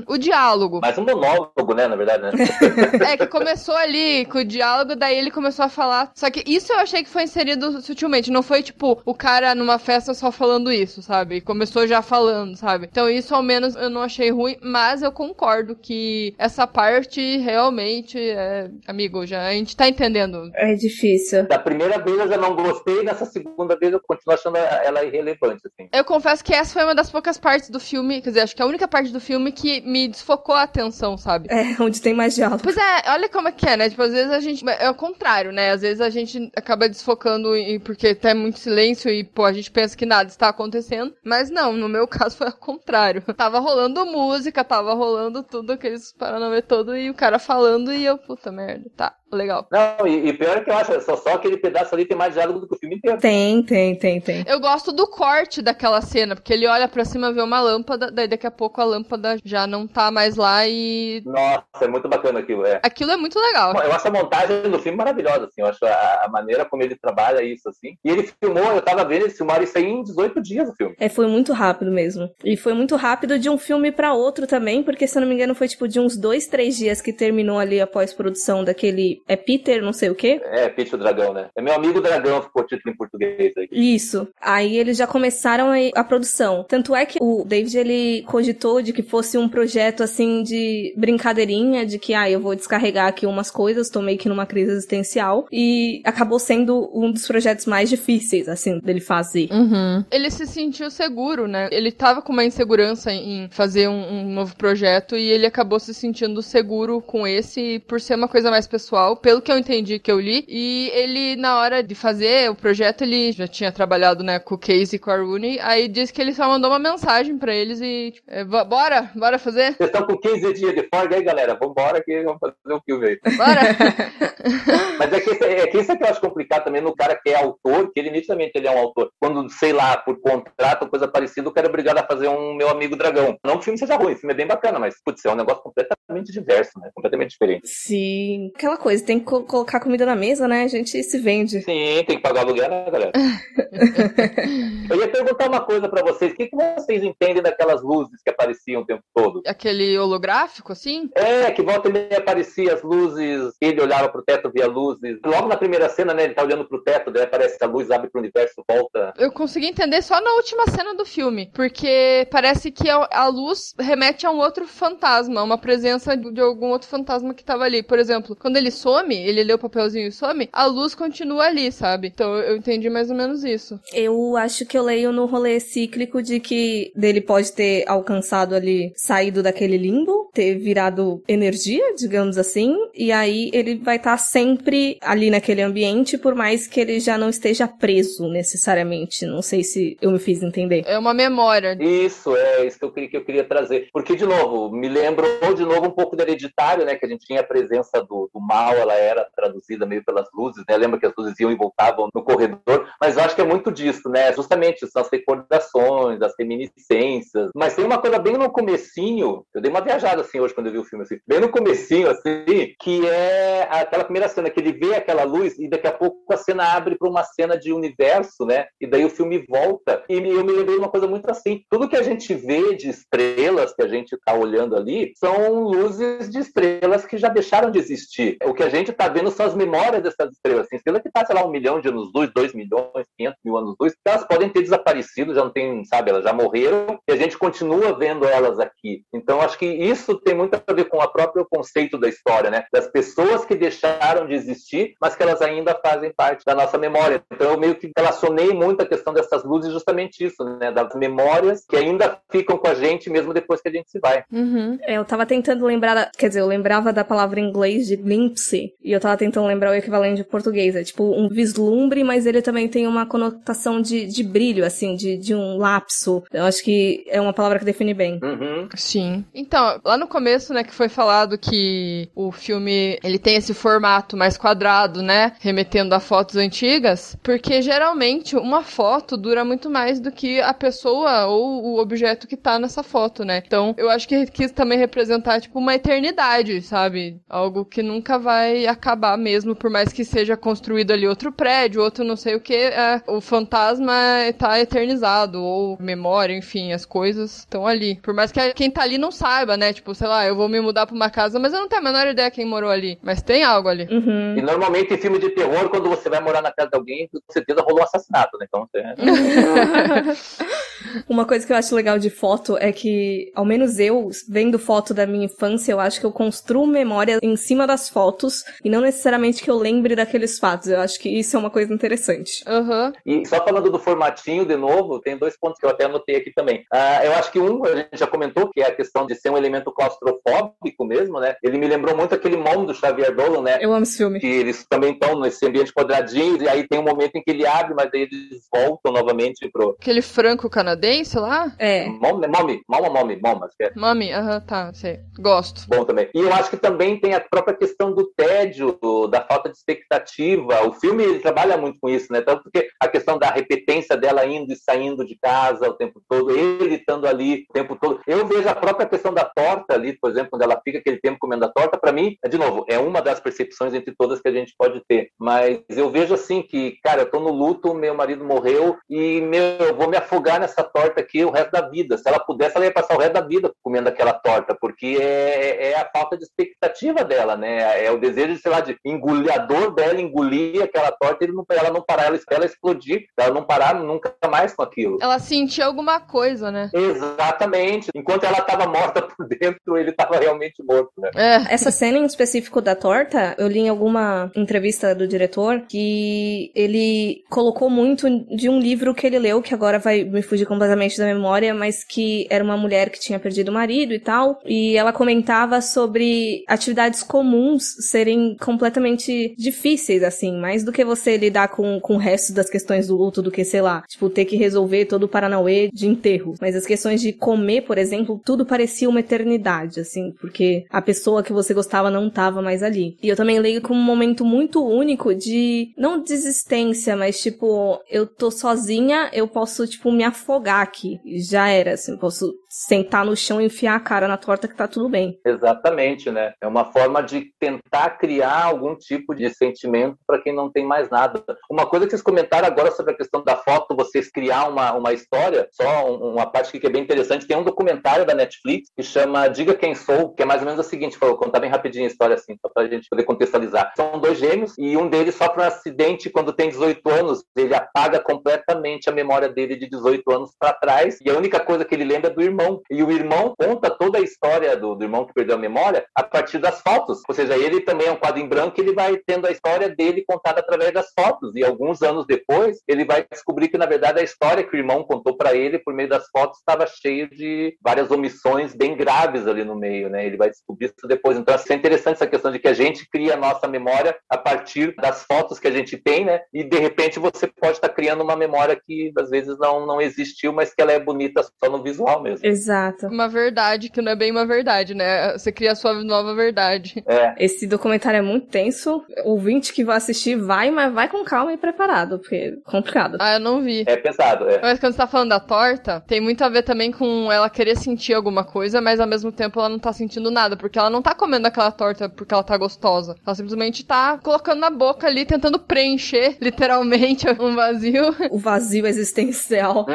o diálogo. Mas um monólogo, né, na verdade, né? Que começou ali com o diálogo, daí ele começou a falar, só que isso eu achei que foi inserido sutilmente, não foi tipo o cara numa festa só falando isso, sabe? E começou já falando, sabe? Então isso ao menos eu não achei ruim, mas eu concordo que essa parte realmente amigo, já a gente tá entendendo. É difícil. Da primeira vez eu já não gostei, nessa segunda vez eu continuo achando ela irrelevante, assim. Eu confesso que essa foi uma das poucas partes do filme, quer dizer, acho que a única parte do filme que me desfocou a atenção, sabe? Onde tem mais diálogo. Pois olha como é que é, né? Tipo, às vezes a gente... É o contrário, né? Às vezes a gente acaba desfocando porque tá muito silêncio e, a gente pensa que nada está acontecendo. Mas não, no meu caso foi ao contrário. Tava rolando música, tava rolando tudo, aqueles paranauê todo, e o cara falando, e eu, puta merda, tá. Legal. Não, e pior é que eu acho, só aquele pedaço ali tem mais diálogo do que o filme inteiro. Tem. Eu gosto do corte daquela cena, porque ele olha pra cima, vê uma lâmpada, daí daqui a pouco a lâmpada já não tá mais lá e... Nossa, é muito bacana aquilo, Aquilo é muito legal. Eu acho a montagem do filme maravilhosa, assim, eu acho a maneira como ele trabalha isso, assim. E ele filmou, eu tava vendo, eles filmaram isso aí em 18 dias, o filme. Foi muito rápido mesmo. E foi muito rápido de um filme pra outro também, porque se eu não me engano foi tipo de uns 2, 3 dias que terminou ali a pós-produção daquele É Peter não sei o quê? É, Peter o Dragão, né? É Meu Amigo Dragão, ficou o título em português aí. Isso. Aí eles já começaram a produção. Tanto é que o David, ele cogitou de que fosse um projeto, assim, de brincadeirinha, de que, eu vou descarregar aqui umas coisas, tô meio que numa crise existencial, e acabou sendo um dos projetos mais difíceis, assim, dele fazer. Uhum. Ele se sentiu seguro, né? Ele tava com uma insegurança em fazer um novo projeto e ele acabou se sentindo seguro com esse, por ser uma coisa mais pessoal, pelo que eu entendi, que eu li. E ele, na hora de fazer o projeto, ele já tinha trabalhado, né, com o Casey e com a Rooney, aí disse que ele só mandou uma mensagem pra eles e, tipo, bora fazer? Vocês estão com 15 dias de folga aí, galera? Vambora que vamos fazer um filme aí. Bora! Mas é que isso é que eu acho complicado também no cara que é autor, que ele nitidamente ele é um autor. Quando, sei lá, por contrato ou coisa parecida, o cara é obrigado a fazer um Meu Amigo Dragão. Não que o filme seja ruim, o filme é bem bacana, mas, putz, é um negócio completamente diverso, né? Completamente diferente. Sim. Aquela coisa, tem que colocar comida na mesa, né? A gente se vende. Sim, tem que pagar aluguel, né, galera? Eu ia perguntar uma coisa pra vocês. O que vocês entendem daquelas luzes que apareciam o tempo todo? Aquele holográfico, assim? É, que volta e meia aparecia as luzes, ele olhava pro teto, via luzes. Logo na primeira cena, né, ele tá olhando pro teto, daí aparece a luz, abre pro universo, volta. Eu consegui entender só na última cena do filme, porque parece que a luz remete a um outro fantasma, uma presença de algum outro fantasma que tava ali. Por exemplo, quando ele some, ele lê o papelzinho e some, a luz continua ali, sabe? Então eu entendi mais ou menos isso. Eu acho que eu leio no rolê cíclico de que dele pode ter alcançado ali, saído daquele limbo, ter virado energia, digamos assim, e aí ele vai estar sempre ali naquele ambiente, por mais que ele já não esteja preso necessariamente. Não sei se eu me fiz entender. É uma memória. Isso, é isso que eu queria trazer. Porque, de novo, me lembrou de novo um pouco do Hereditário, né? Que a gente tinha a presença do mal, ela era traduzida meio pelas luzes, né? Lembra que as luzes iam e voltavam no corredor, mas eu acho que é muito disso, né? Justamente são as recordações, as reminiscências. Mas tem uma coisa bem no comecinho, eu dei uma viajada assim hoje quando eu vi o filme, assim, bem no comecinho, assim, que é aquela primeira cena que ele vê aquela luz e daqui a pouco a cena abre para uma cena de universo, né? E daí o filme volta. E eu me lembrei de uma coisa muito assim. Tudo que a gente vê de estrelas que a gente está olhando ali são luzes de estrelas que já deixaram de existir. O que a gente está vendo são as memórias dessas estrelas. Assim, estrela que está, sei lá, 1 milhão de anos-luz, 2 milhões, 500 mil anos-luz, elas podem ter desaparecido, já não tem, sabe, elas já morreram e a gente continua vendo elas aqui. Então, acho que isso tem muito a ver com o próprio conceito da história, né? Das pessoas que deixaram de existir, mas que elas ainda fazem parte da nossa memória. Então, eu meio que relacionei muito a questão dessas luzes justamente isso, né? Das memórias que ainda ficam com a gente mesmo depois que a gente se vai. Uhum. Eu tava tentando lembrar, eu lembrava da palavra em inglês de glimpse, e eu tava tentando lembrar o equivalente em português. É tipo um vislumbre, mas ele também tem uma conotação de brilho, assim, de um lapso. Eu acho que é uma palavra que define bem. Uhum. Sim. Então, lá no começo, né, que foi falado que o filme, ele tem esse formato mais quadrado, né, remetendo a fotos antigas, porque geralmente uma foto dura muito mais do que a pessoa ou o objeto que tá nessa foto, né. Então, eu acho que quis também representar, tipo, uma eternidade, sabe? Algo que nunca vai acabar mesmo, por mais que seja construído ali outro prédio, outro não sei o que, o fantasma tá eternizado, ou memória, enfim, as coisas estão ali. Por mais que quem tá ali não saiba, né? Tipo, sei lá, eu vou me mudar pra uma casa, mas eu não tenho a menor ideia quem morou ali. Mas tem algo ali. Uhum. E normalmente em filme de terror, quando você vai morar na casa de alguém, com certeza rolou um assassinato, né? Então, Uma coisa que eu acho legal de foto é que, ao menos eu, vendo foto da minha infância, eu acho que eu construo memória em cima das fotos e não necessariamente que eu lembre daqueles fatos. Eu acho que isso é uma coisa interessante. Uhum. E só falando do formatinho, de novo, tem 2 pontos que eu até anotei aqui também. Eu acho que a gente já comentou, que é a questão de ser um elemento claustrofóbico mesmo, né? Ele me lembrou muito aquele Mom do Xavier Dolan, né? Eu amo esse filme. Que eles também estão nesse ambiente quadradinho, e aí tem um momento em que ele abre, mas aí eles voltam novamente pro... Aquele franco-canadense lá? É. Mom, acho que é. Mami, tá, sei. Gosto. Bom também. E eu acho que também tem a própria questão do tédio, da falta de expectativa. O filme, ele trabalha muito com isso, né? Tanto que a questão da repetência dela indo e saindo de casa o tempo todo, ele estando ali o tempo todo. Eu vejo a própria questão da porta torta ali, por exemplo, quando ela fica aquele tempo comendo a torta, pra mim, de novo, é uma das percepções entre todas que a gente pode ter. Mas eu vejo assim que, cara, eu tô no luto, meu marido morreu e, eu vou me afogar nessa torta aqui o resto da vida. Se ela pudesse, ela ia passar o resto da vida comendo aquela torta, porque é a falta de expectativa dela, né? É o desejo, sei lá, de engolir a dor dela, engolir aquela torta e ela não parar, ela explodir, ela não parar nunca mais com aquilo. Ela sentia alguma coisa, né? Exatamente. Enquanto ela estava morta por dentro, ele estava realmente morto, né? Essa cena em específico da torta, eu li em alguma entrevista do diretor que ele colocou muito de um livro que ele leu, que agora vai me fugir completamente da memória, mas que era uma mulher que tinha perdido o marido e tal, e ela comentava sobre atividades comuns serem completamente difíceis, assim, mais do que você lidar com o resto das questões do luto, do que, sei lá, tipo, ter que resolver todo o paranauê de enterro. Mas as questões de comer, por exemplo, tudo parecia uma eternidade, assim, porque a pessoa que você gostava não tava mais ali. E eu também leio como um momento muito único de, não desistência, mas tipo, eu tô sozinha, eu posso, tipo, me afogar aqui. Já era, assim, posso sentar no chão e enfiar a cara na torta que tá tudo bem. Exatamente, né? É uma forma de tentar criar algum tipo de sentimento para quem não tem mais nada. Uma coisa que vocês comentaram agora sobre a questão da foto, vocês criar uma história, só uma parte aqui que é bem interessante, tem um documentário da Netflix que chama Diga Quem Sou, que é mais ou menos o seguinte, vou contar bem rapidinho a história assim, só pra gente poder contextualizar. São 2 gêmeos e um deles sofre um acidente quando tem 18 anos, ele apaga completamente a memória dele de 18 anos para trás e a única coisa que ele lembra é do irmão. E o irmão conta toda a história do irmão que perdeu a memória a partir das fotos. Ou seja, ele também é um quadro em branco e ele vai tendo a história dele contada através das fotos. E alguns anos depois, ele vai descobrir que, na verdade, a história que o irmão contou para ele por meio das fotos estava cheia de várias omissões bem graves ali no meio, né? Ele vai descobrir isso depois. Então, é interessante essa questão de que a gente cria a nossa memória a partir das fotos que a gente tem, né? E, de repente, você pode estar criando uma memória que, às vezes, não existiu, mas que ela é bonita só no visual mesmo. Exato. Uma verdade que não é bem uma verdade, né? Você cria a sua nova verdade. Esse documentário é muito tenso. O ouvinte que vai assistir mas vai com calma e preparado, porque é complicado. Eu não vi. É pesado, Mas quando você tá falando da torta, tem muito a ver também com ela querer sentir alguma coisa, mas ao mesmo tempo ela não tá sentindo nada, porque ela não tá comendo aquela torta porque ela tá gostosa. Ela simplesmente tá colocando na boca ali, tentando preencher, literalmente, um vazio. O vazio existencial.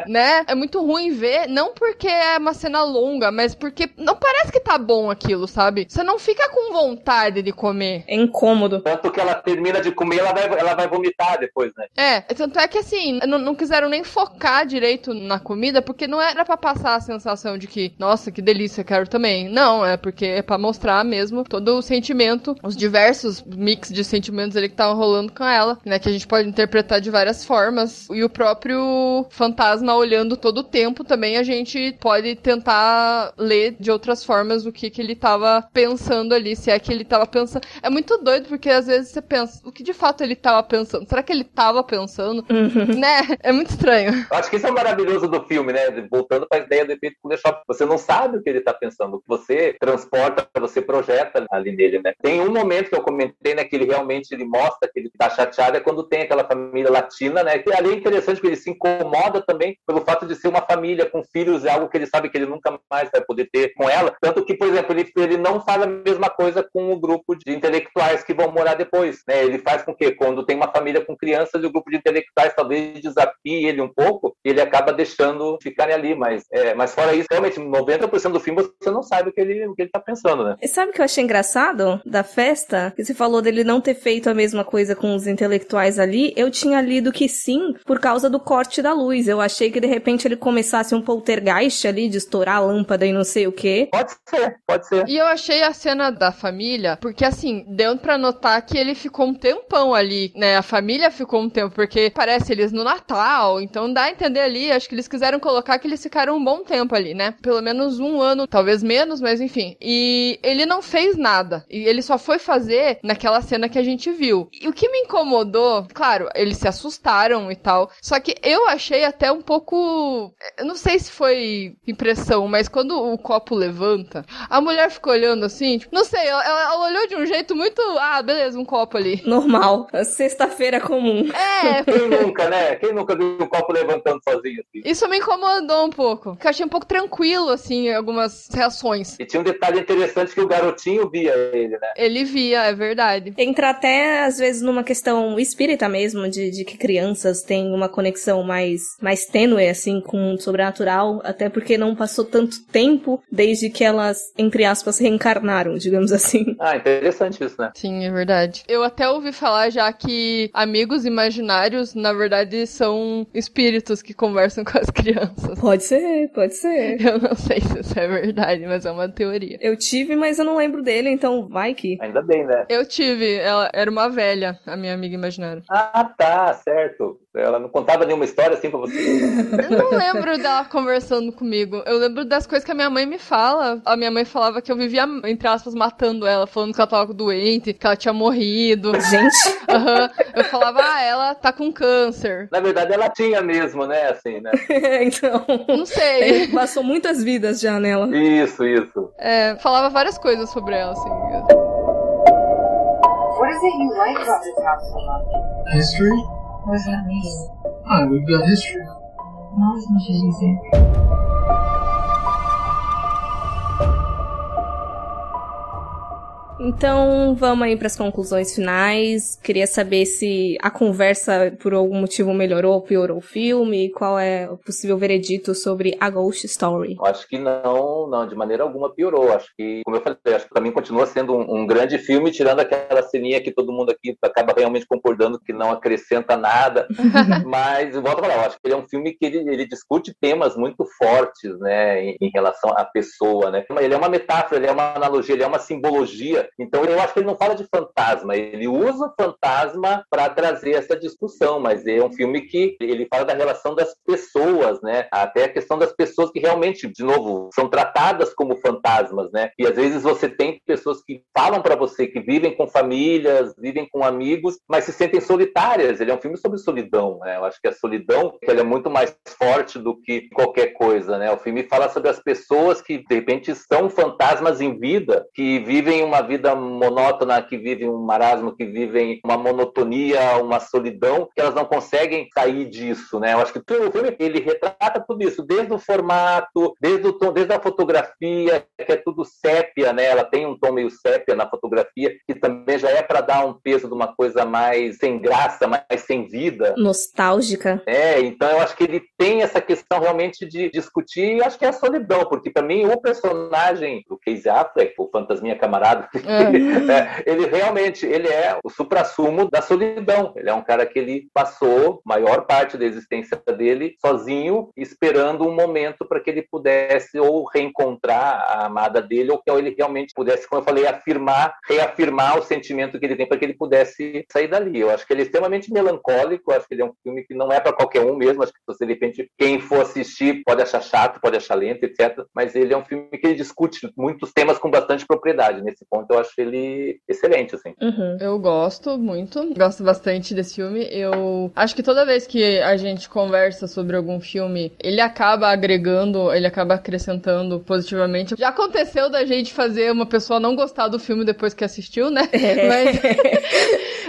Né? É muito ruim ver, não porque é uma cena longa, mas porque não parece que tá bom aquilo, sabe? Você não fica com vontade de comer. É incômodo. Tanto que ela termina de comer, ela vai vomitar depois, né? Tanto é que assim, não quiseram nem focar direito na comida, porque não era pra passar a sensação de que, nossa, que delícia, quero também. Não, é porque é pra mostrar mesmo todo o sentimento, os diversos mix de sentimentos ali que estavam rolando com ela, né? Que a gente pode interpretar de várias formas. E o próprio fantasma olhando todo o tempo também, a gente pode tentar ler de outras formas o que ele tava pensando ali, se é que ele tava pensando. É muito doido, porque às vezes você pensa, o que de fato ele tava pensando? Será que ele tava pensando? Né? É muito estranho. Eu acho que isso é maravilhoso do filme, né? Voltando para a ideia do efeito Kuleshov, você não sabe o que ele tá pensando, o que você transporta, você projeta ali nele, né? Tem um momento que eu comentei, né, que ele realmente mostra que ele tá chateado, é quando tem aquela família latina, né? Que ali é interessante porque ele se incomoda também pelo fato de ser uma família com filhos, é algo que ele sabe que ele nunca mais vai poder ter com ela. Tanto que, por exemplo, ele não faz a mesma coisa com o grupo de intelectuais que vão morar depois, né? Ele faz com que, quando tem uma família com crianças e o grupo de intelectuais talvez desafie ele um pouco, ele acaba deixando ficarem ali, mas fora isso, realmente, 90% do filme você não sabe o que ele tá pensando, né? E sabe o que eu achei engraçado da festa? Que você falou dele não ter feito a mesma coisa com os intelectuais ali. Eu tinha lido que sim, por causa do corte da luz. Eu achei que de repente ele começasse um poltergeist ali, de estourar a lâmpada e não sei o quê. Pode ser. E eu achei a cena da família, porque assim, deu pra notar que ele ficou um tempão ali, né? A família ficou um tempo, porque parece eles no Natal, então dá a entender ali, acho que eles quiseram colocar que eles ficaram um bom tempo ali, né? Pelo menos um ano, talvez menos, mas enfim. E ele não fez nada. E ele só foi fazer naquela cena que a gente viu. E o que me incomodou, claro, eles se assustaram e tal, só que eu achei até um pouco... Eu não sei se foi impressão, mas quando o copo levanta, a mulher ficou olhando assim, tipo, não sei, ela olhou de um jeito muito, beleza, um copo ali. Normal. Sexta-feira comum. Quem nunca, né? Quem nunca viu um copo levantando sozinho assim? Isso me incomodou um pouco, porque eu achei um pouco tranquilo, assim, algumas reações. E tinha um detalhe interessante que o garotinho via ele, né? Ele via, é verdade. Entra até, às vezes, numa questão espírita mesmo, de que crianças têm uma conexão mais tênue, assim, com o sobrenatural, até porque não passou tanto tempo desde que elas, entre aspas, reencarnaram, digamos assim. Interessante isso, né? Sim, é verdade. Eu até ouvi falar já que amigos imaginários, na verdade, são espíritos que conversam com as crianças. Pode ser. Eu não sei se isso é verdade, mas é uma teoria. Eu tive, mas eu não lembro dele, então vai que... Ainda bem, né? Eu tive, ela era uma velha, a minha amiga imaginária. Tá, certo. Ela não contava nenhuma história assim pra você? Eu não lembro dela conversando comigo. Eu lembro das coisas que a minha mãe me fala. A minha mãe falava que eu vivia, entre aspas, matando ela, falando que ela tava doente, que ela tinha morrido. Gente! Eu falava, ela tá com câncer. Na verdade, ela tinha mesmo, né? Assim, né? Então... Não sei. Passou muitas vidas já nela. Isso. Falava várias coisas sobre ela, assim. What is it you like about this house so much? History? What does that mean? We've got history. Not as much as you think. Então, vamos aí para as conclusões finais. Queria saber se a conversa, por algum motivo, melhorou ou piorou o filme. Qual é o possível veredito sobre A Ghost Story? Eu acho que não, de maneira alguma piorou. Acho que, como eu falei, acho que pra mim continua sendo um grande filme, tirando aquela ceninha que todo mundo aqui acaba realmente concordando que não acrescenta nada. Mas, eu volto a falar, eu acho que ele é um filme que ele discute temas muito fortes, né, em relação à pessoa, né. Ele é uma metáfora, ele é uma analogia, ele é uma simbologia. Então eu acho que ele não fala de fantasma, ele usa o fantasma para trazer essa discussão, mas é um filme que ele fala da relação das pessoas, né? Até a questão das pessoas que realmente, de novo, são tratadas como fantasmas, né? E às vezes você tem pessoas que falam para você que vivem com famílias, vivem com amigos, mas se sentem solitárias. Ele é um filme sobre solidão, né? Eu acho que a solidão ela é muito mais forte do que qualquer coisa, né? O filme fala sobre as pessoas que de repente são fantasmas em vida, que vivem uma vida monótona, que vivem um marasmo, que vivem uma monotonia, uma solidão, que elas não conseguem sair disso, né? Eu acho que o filme, ele retrata tudo isso, desde o formato, desde o tom, desde a fotografia, que é tudo sépia, né? Ela tem um tom meio sépia na fotografia, que também já é para dar um peso de uma coisa mais sem graça, mais sem vida. Nostálgica. Então eu acho que ele tem essa questão realmente de discutir, e acho que é a solidão, porque para mim o personagem do Casey Affleck, o fantasminha camarada, ele realmente, ele é o suprassumo da solidão. Ele é um cara que ele passou a maior parte da existência dele sozinho, esperando um momento para que ele pudesse ou reencontrar a amada dele, ou que ele realmente pudesse, como eu falei, reafirmar o sentimento que ele tem para que ele pudesse sair dali. Eu acho que ele é extremamente melancólico, eu acho que ele é um filme que não é para qualquer um mesmo, acho que você, de repente, quem for assistir pode achar chato, pode achar lento, etc. Mas ele é um filme que ele discute muitos temas com bastante propriedade. Nesse ponto eu acho ele excelente, assim. Eu gosto muito, gosto bastante desse filme. Eu acho que toda vez que a gente conversa sobre algum filme, ele acaba agregando, ele acaba acrescentando positivamente. Já aconteceu da gente fazer uma pessoa não gostar do filme depois que assistiu, né?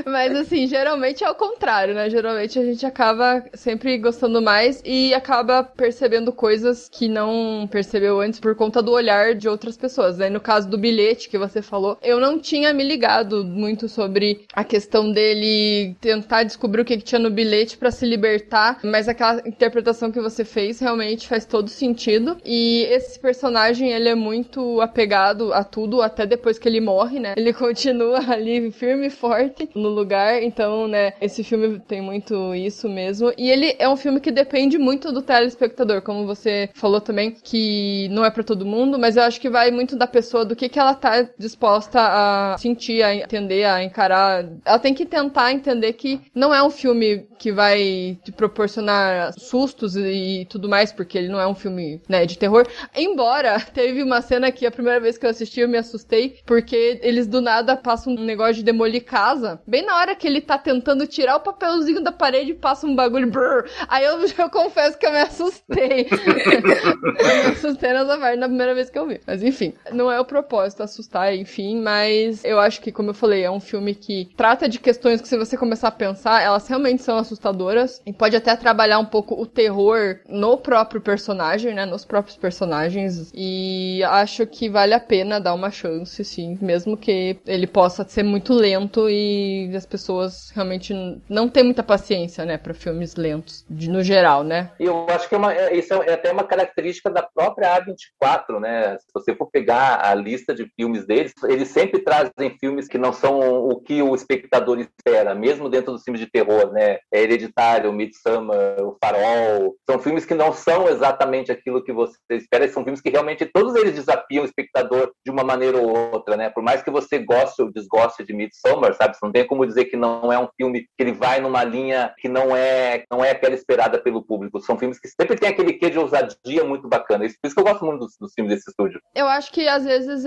Mas assim, geralmente é o contrário, né? Geralmente a gente acaba sempre gostando mais e acaba percebendo coisas que não percebeu antes por conta do olhar de outras pessoas, né? No caso do bilhete que você falou, eu não tinha me ligado muito sobre a questão dele tentar descobrir o que tinha no bilhete pra se libertar, mas aquela interpretação que você fez realmente faz todo sentido. E esse personagem, ele é muito apegado a tudo, até depois que ele morre, né? Ele continua ali firme e forte no lugar, então, né, esse filme tem muito isso mesmo. E ele é um filme que depende muito do telespectador, como você falou também, que não é pra todo mundo, mas eu acho que vai muito da pessoa, do que ela tá disposta disposta a sentir, a entender, a encarar. Ela tem que tentar entender que não é um filme que vai te proporcionar sustos e tudo mais, porque ele não é um filme, né, de terror. Embora teve uma cena que a primeira vez que eu assisti eu me assustei, porque eles do nada passam um negócio de demolir casa. Bem na hora que ele tá tentando tirar o papelzinho da parede, passa um bagulho. Brrr. Aí eu confesso que eu me assustei. Eu me assustei nessa parte na primeira vez que eu vi. Mas enfim, não é o propósito assustar, enfim, mas eu acho que, como eu falei, é um filme que trata de questões que, se você começar a pensar, elas realmente são assustadoras e pode até trabalhar um pouco o terror no próprio personagem, né, nos próprios personagens, e acho que vale a pena dar uma chance, sim, mesmo que ele possa ser muito lento e as pessoas realmente não têm muita paciência, né, para filmes lentos, no geral, né. E eu acho que isso é até uma característica da própria A24, né, se você for pegar a lista de filmes deles, eles sempre trazem filmes que não são o que o espectador espera, mesmo dentro dos filmes de terror, né, Hereditário, Midsommar, O Farol, são filmes que não são exatamente aquilo que você espera, são filmes que realmente todos eles desafiam o espectador de uma maneira ou outra, né, por mais que você goste ou desgoste de Midsommar, sabe, você não tem como dizer que não é um filme que ele vai numa linha que não é aquela esperada pelo público, são filmes que sempre tem aquele quê de ousadia muito bacana, por isso que eu gosto muito dos filmes desse estúdio. Eu acho que às vezes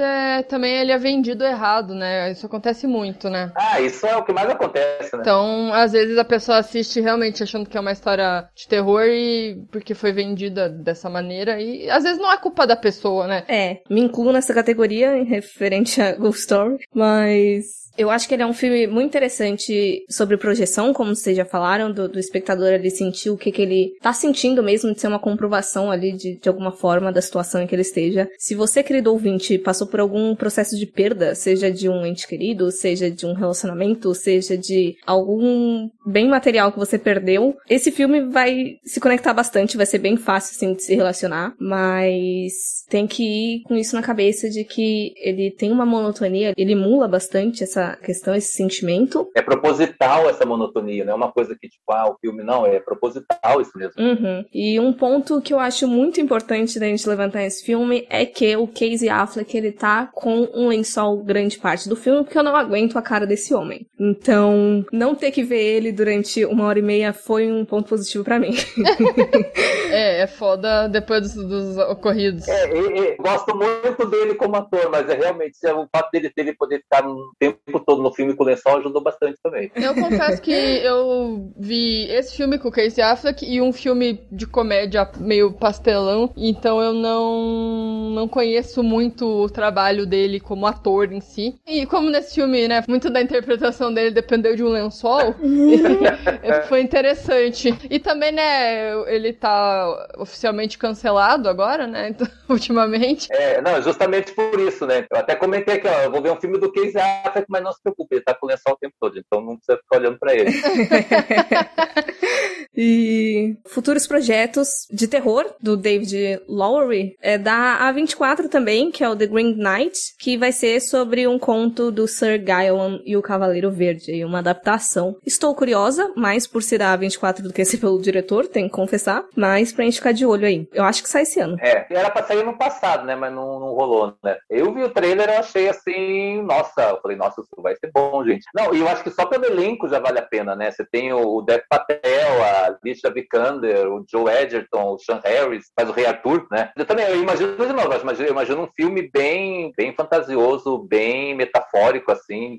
também ele é vendido errado, né, isso acontece muito, né. Isso é o que mais acontece, né. Então, às vezes a pessoa assiste realmente achando que é uma história de terror e porque foi vendida dessa maneira, e às vezes não é culpa da pessoa, né. Me incluo nessa categoria em referente a Ghost Story, mas eu acho que ele é um filme muito interessante sobre projeção, como vocês já falaram, do espectador ali sentir o que ele tá sentindo mesmo, de ser uma comprovação ali de alguma forma da situação em que ele esteja. Se você, querido ouvinte, passou por algum processo de perda, seja de um ente querido, seja de um relacionamento, seja de algum bem material que você perdeu, esse filme vai se conectar bastante, vai ser bem fácil, assim, de se relacionar, mas tem que ir com isso na cabeça de que ele tem uma monotonia, ele emula bastante essa questão, esse sentimento. É proposital essa monotonia, não é uma coisa que, tipo, o filme não, é proposital isso mesmo. Uhum. E um ponto que eu acho muito importante da gente levantar nesse filme é que o Casey Affleck, ele tá com um lençol grande parte do filme, porque eu não aguento a cara desse homem. Então, não ter que ver ele durante 1h30 foi um ponto positivo pra mim. É foda depois dos ocorridos. Gosto muito dele como ator, mas realmente o fato dele poder ficar um tempo todo no filme com o lençol ajudou bastante também. Eu confesso que eu vi esse filme com o Casey Affleck e um filme de comédia meio pastelão, então eu não conheço muito o trabalho dele como ator em si. E como nesse filme, né, muito da interpretação dele dependeu de um lençol, foi interessante. E também, né, ele tá oficialmente cancelado agora, né, então, ultimamente. Não, justamente por isso, né. Eu até comentei aqui, eu vou ver um filme do Casey Affleck, mas não se preocupe, ele tá com o lençol o tempo todo, então não precisa ficar olhando pra ele. E futuros projetos de terror do David Lowery é da A24 também, que é o The Green Knight, que vai ser sobre um conto do Sir Gawain e o Cavaleiro Verde, uma adaptação. Estou curiosa, mais por ser da A24 do que ser pelo diretor, tenho que confessar, mas pra gente ficar de olho aí. Eu acho que sai esse ano. Era pra sair no passado, né, mas não rolou, né. Eu vi o trailer, eu achei assim, eu falei, nossa, isso vai ser bom, gente. Não, e eu acho que só pelo elenco já vale a pena, né, você tem o Dev Patel, a Alicia Vikander, o Joe Edgerton, o Sean Harris, faz o Rei Arthur, né. Eu imagino de novo, eu imagino um filme bem fantasioso, bem metafórico, assim,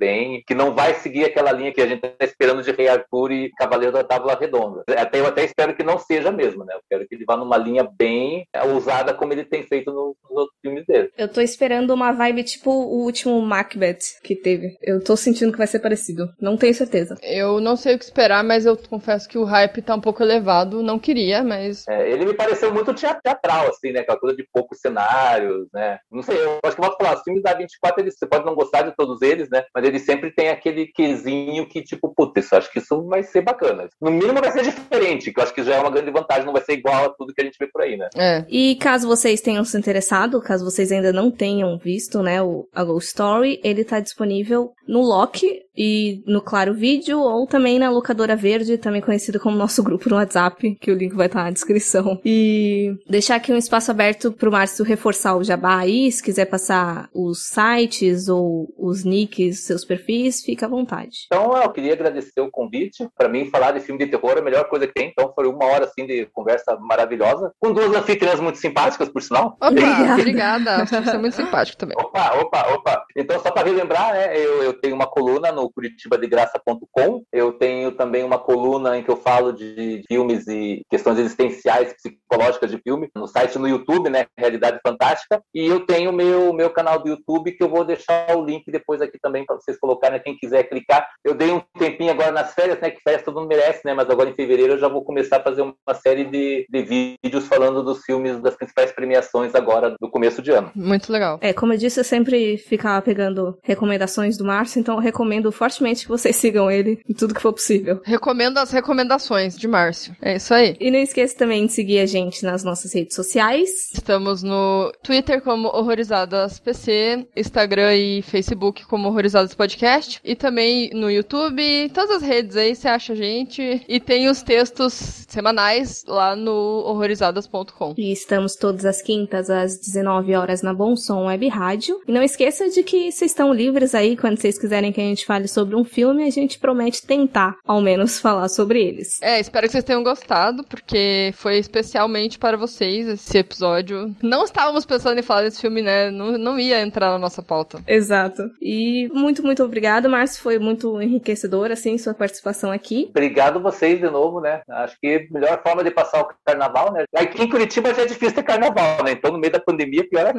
que não vai seguir aquela linha que a gente tá esperando de Rei Arthur e Cavaleiro da Távola Redonda. Eu até espero que não seja mesmo, né, eu quero que ele vá numa linha bem ousada como ele tem feito nos outros filmes dele. Eu tô esperando uma vibe tipo o último Macbeth que teve. Eu tô sentindo que vai ser parecido. Não tenho certeza. Eu não sei o que esperar, mas eu confesso que o hype tá um pouco elevado. Não queria, mas... ele me pareceu muito teatral, assim, né? Aquela coisa de poucos cenários, né? Não sei, eu acho que eu vou falar, os filmes da A24, você pode não gostar de todos eles, né? Mas eles sempre têm aquele quesinho que, tipo, putz, eu acho que isso vai ser bacana. No mínimo vai ser diferente, que eu acho que já é uma grande vantagem, não vai ser igual a tudo que a gente vê por aí, né? E caso vocês tenham se interessado, caso vocês ainda não tenham visto, né, a Ghost Story, ele tá disponível no Loki e no Claro Vídeo, ou também na Locadora Verde, também conhecido como nosso grupo no WhatsApp, que o link vai estar na descrição. E deixar aqui um espaço aberto pro Márcio reforçar o jabá aí, se quiser passar os sites ou os nicks, seus perfis, fica à vontade. Então, eu queria agradecer o convite. Para mim, falar de filme de terror é a melhor coisa que tem. Então, foi uma hora, assim, de conversa maravilhosa. Com duas anfitriãs muito simpáticas, por sinal. Obrigada. Você é muito simpático também. Opa. Então, só para relembrar, né, eu tenho uma coluna no curitibadegraça.com. Eu tenho também uma coluna em que eu falo de filmes e questões existenciais, psicológicas de filme, no site no YouTube, né, Realidade Fantástica. E eu tenho meu canal do YouTube, que eu vou deixar o link depois aqui também para vocês colocarem, né, quem quiser clicar. Eu dei um tempinho agora nas férias, né, que férias todo mundo merece, né, mas agora em fevereiro eu já vou começar a fazer uma série de vídeos falando dos filmes das principais premiações agora do começo de ano. Muito legal. Como eu disse, eu sempre ficava pegando recomendações do Márcio, então eu recomendo fortemente que vocês sigam ele em tudo que for possível. Recomendo as recomendações de Márcio. É isso aí. E não esqueça também de seguir a gente nas nossas redes sociais. Estamos no Twitter como Horrorizadas PC, Instagram e Facebook como Horrorizadas Podcast, e também no YouTube, todas as redes aí você acha a gente, e tem os textos semanais lá no horrorizadas.com. E estamos todas as quintas às 19 horas na Bom Som Web Rádio. E não esqueça de que vocês estão livres aí, quando vocês quiserem que a gente fale sobre um filme, a gente promete tentar, ao menos, falar sobre eles. Espero que vocês tenham gostado, porque foi especialmente para vocês esse episódio. Não estávamos pensando em falar desse filme, né? Não ia entrar na nossa pauta. Exato. E muito, muito obrigado, Márcio. Foi muito enriquecedor, assim, sua participação aqui. Obrigado vocês de novo, né? Acho que a melhor forma de passar o carnaval, né? Aqui em Curitiba já é difícil ter carnaval, né? Então, no meio da pandemia, pior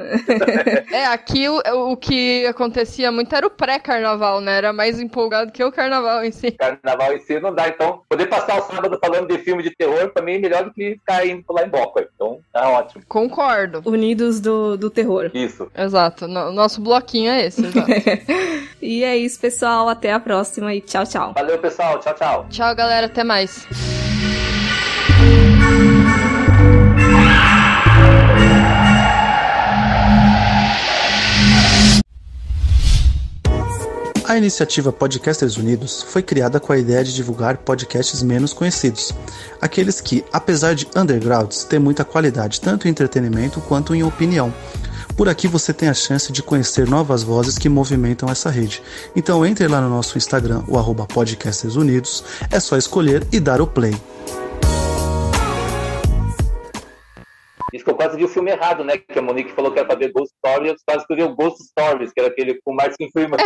é. Aqui o que acontecia muito era o pré-carnaval, né? Era mais empolgado que o carnaval em si. Carnaval em si não dá. Então, poder passar o sábado falando de filme de terror, pra mim, é melhor do que ficar indo lá em Boca. Então, tá ótimo. Concordo. Unidos do terror. Isso. Exato. Nosso bloquinho é esse, exato. E é isso, pessoal. Até a próxima e tchau, tchau. Valeu, pessoal. Tchau, tchau. Tchau, galera. Até mais. A iniciativa Podcasters Unidos foi criada com a ideia de divulgar podcasts menos conhecidos, aqueles que, apesar de undergrounds, têm muita qualidade tanto em entretenimento quanto em opinião. Por aqui você tem a chance de conhecer novas vozes que movimentam essa rede. Então entre lá no nosso Instagram, o @podcastersunidos, é só escolher e dar o play. Isso que eu quase vi o filme errado, né? Que a Monique falou que era pra ver Ghost Story, eu quase que vi o Ghost Stories, que era aquele com o Martin Freeman.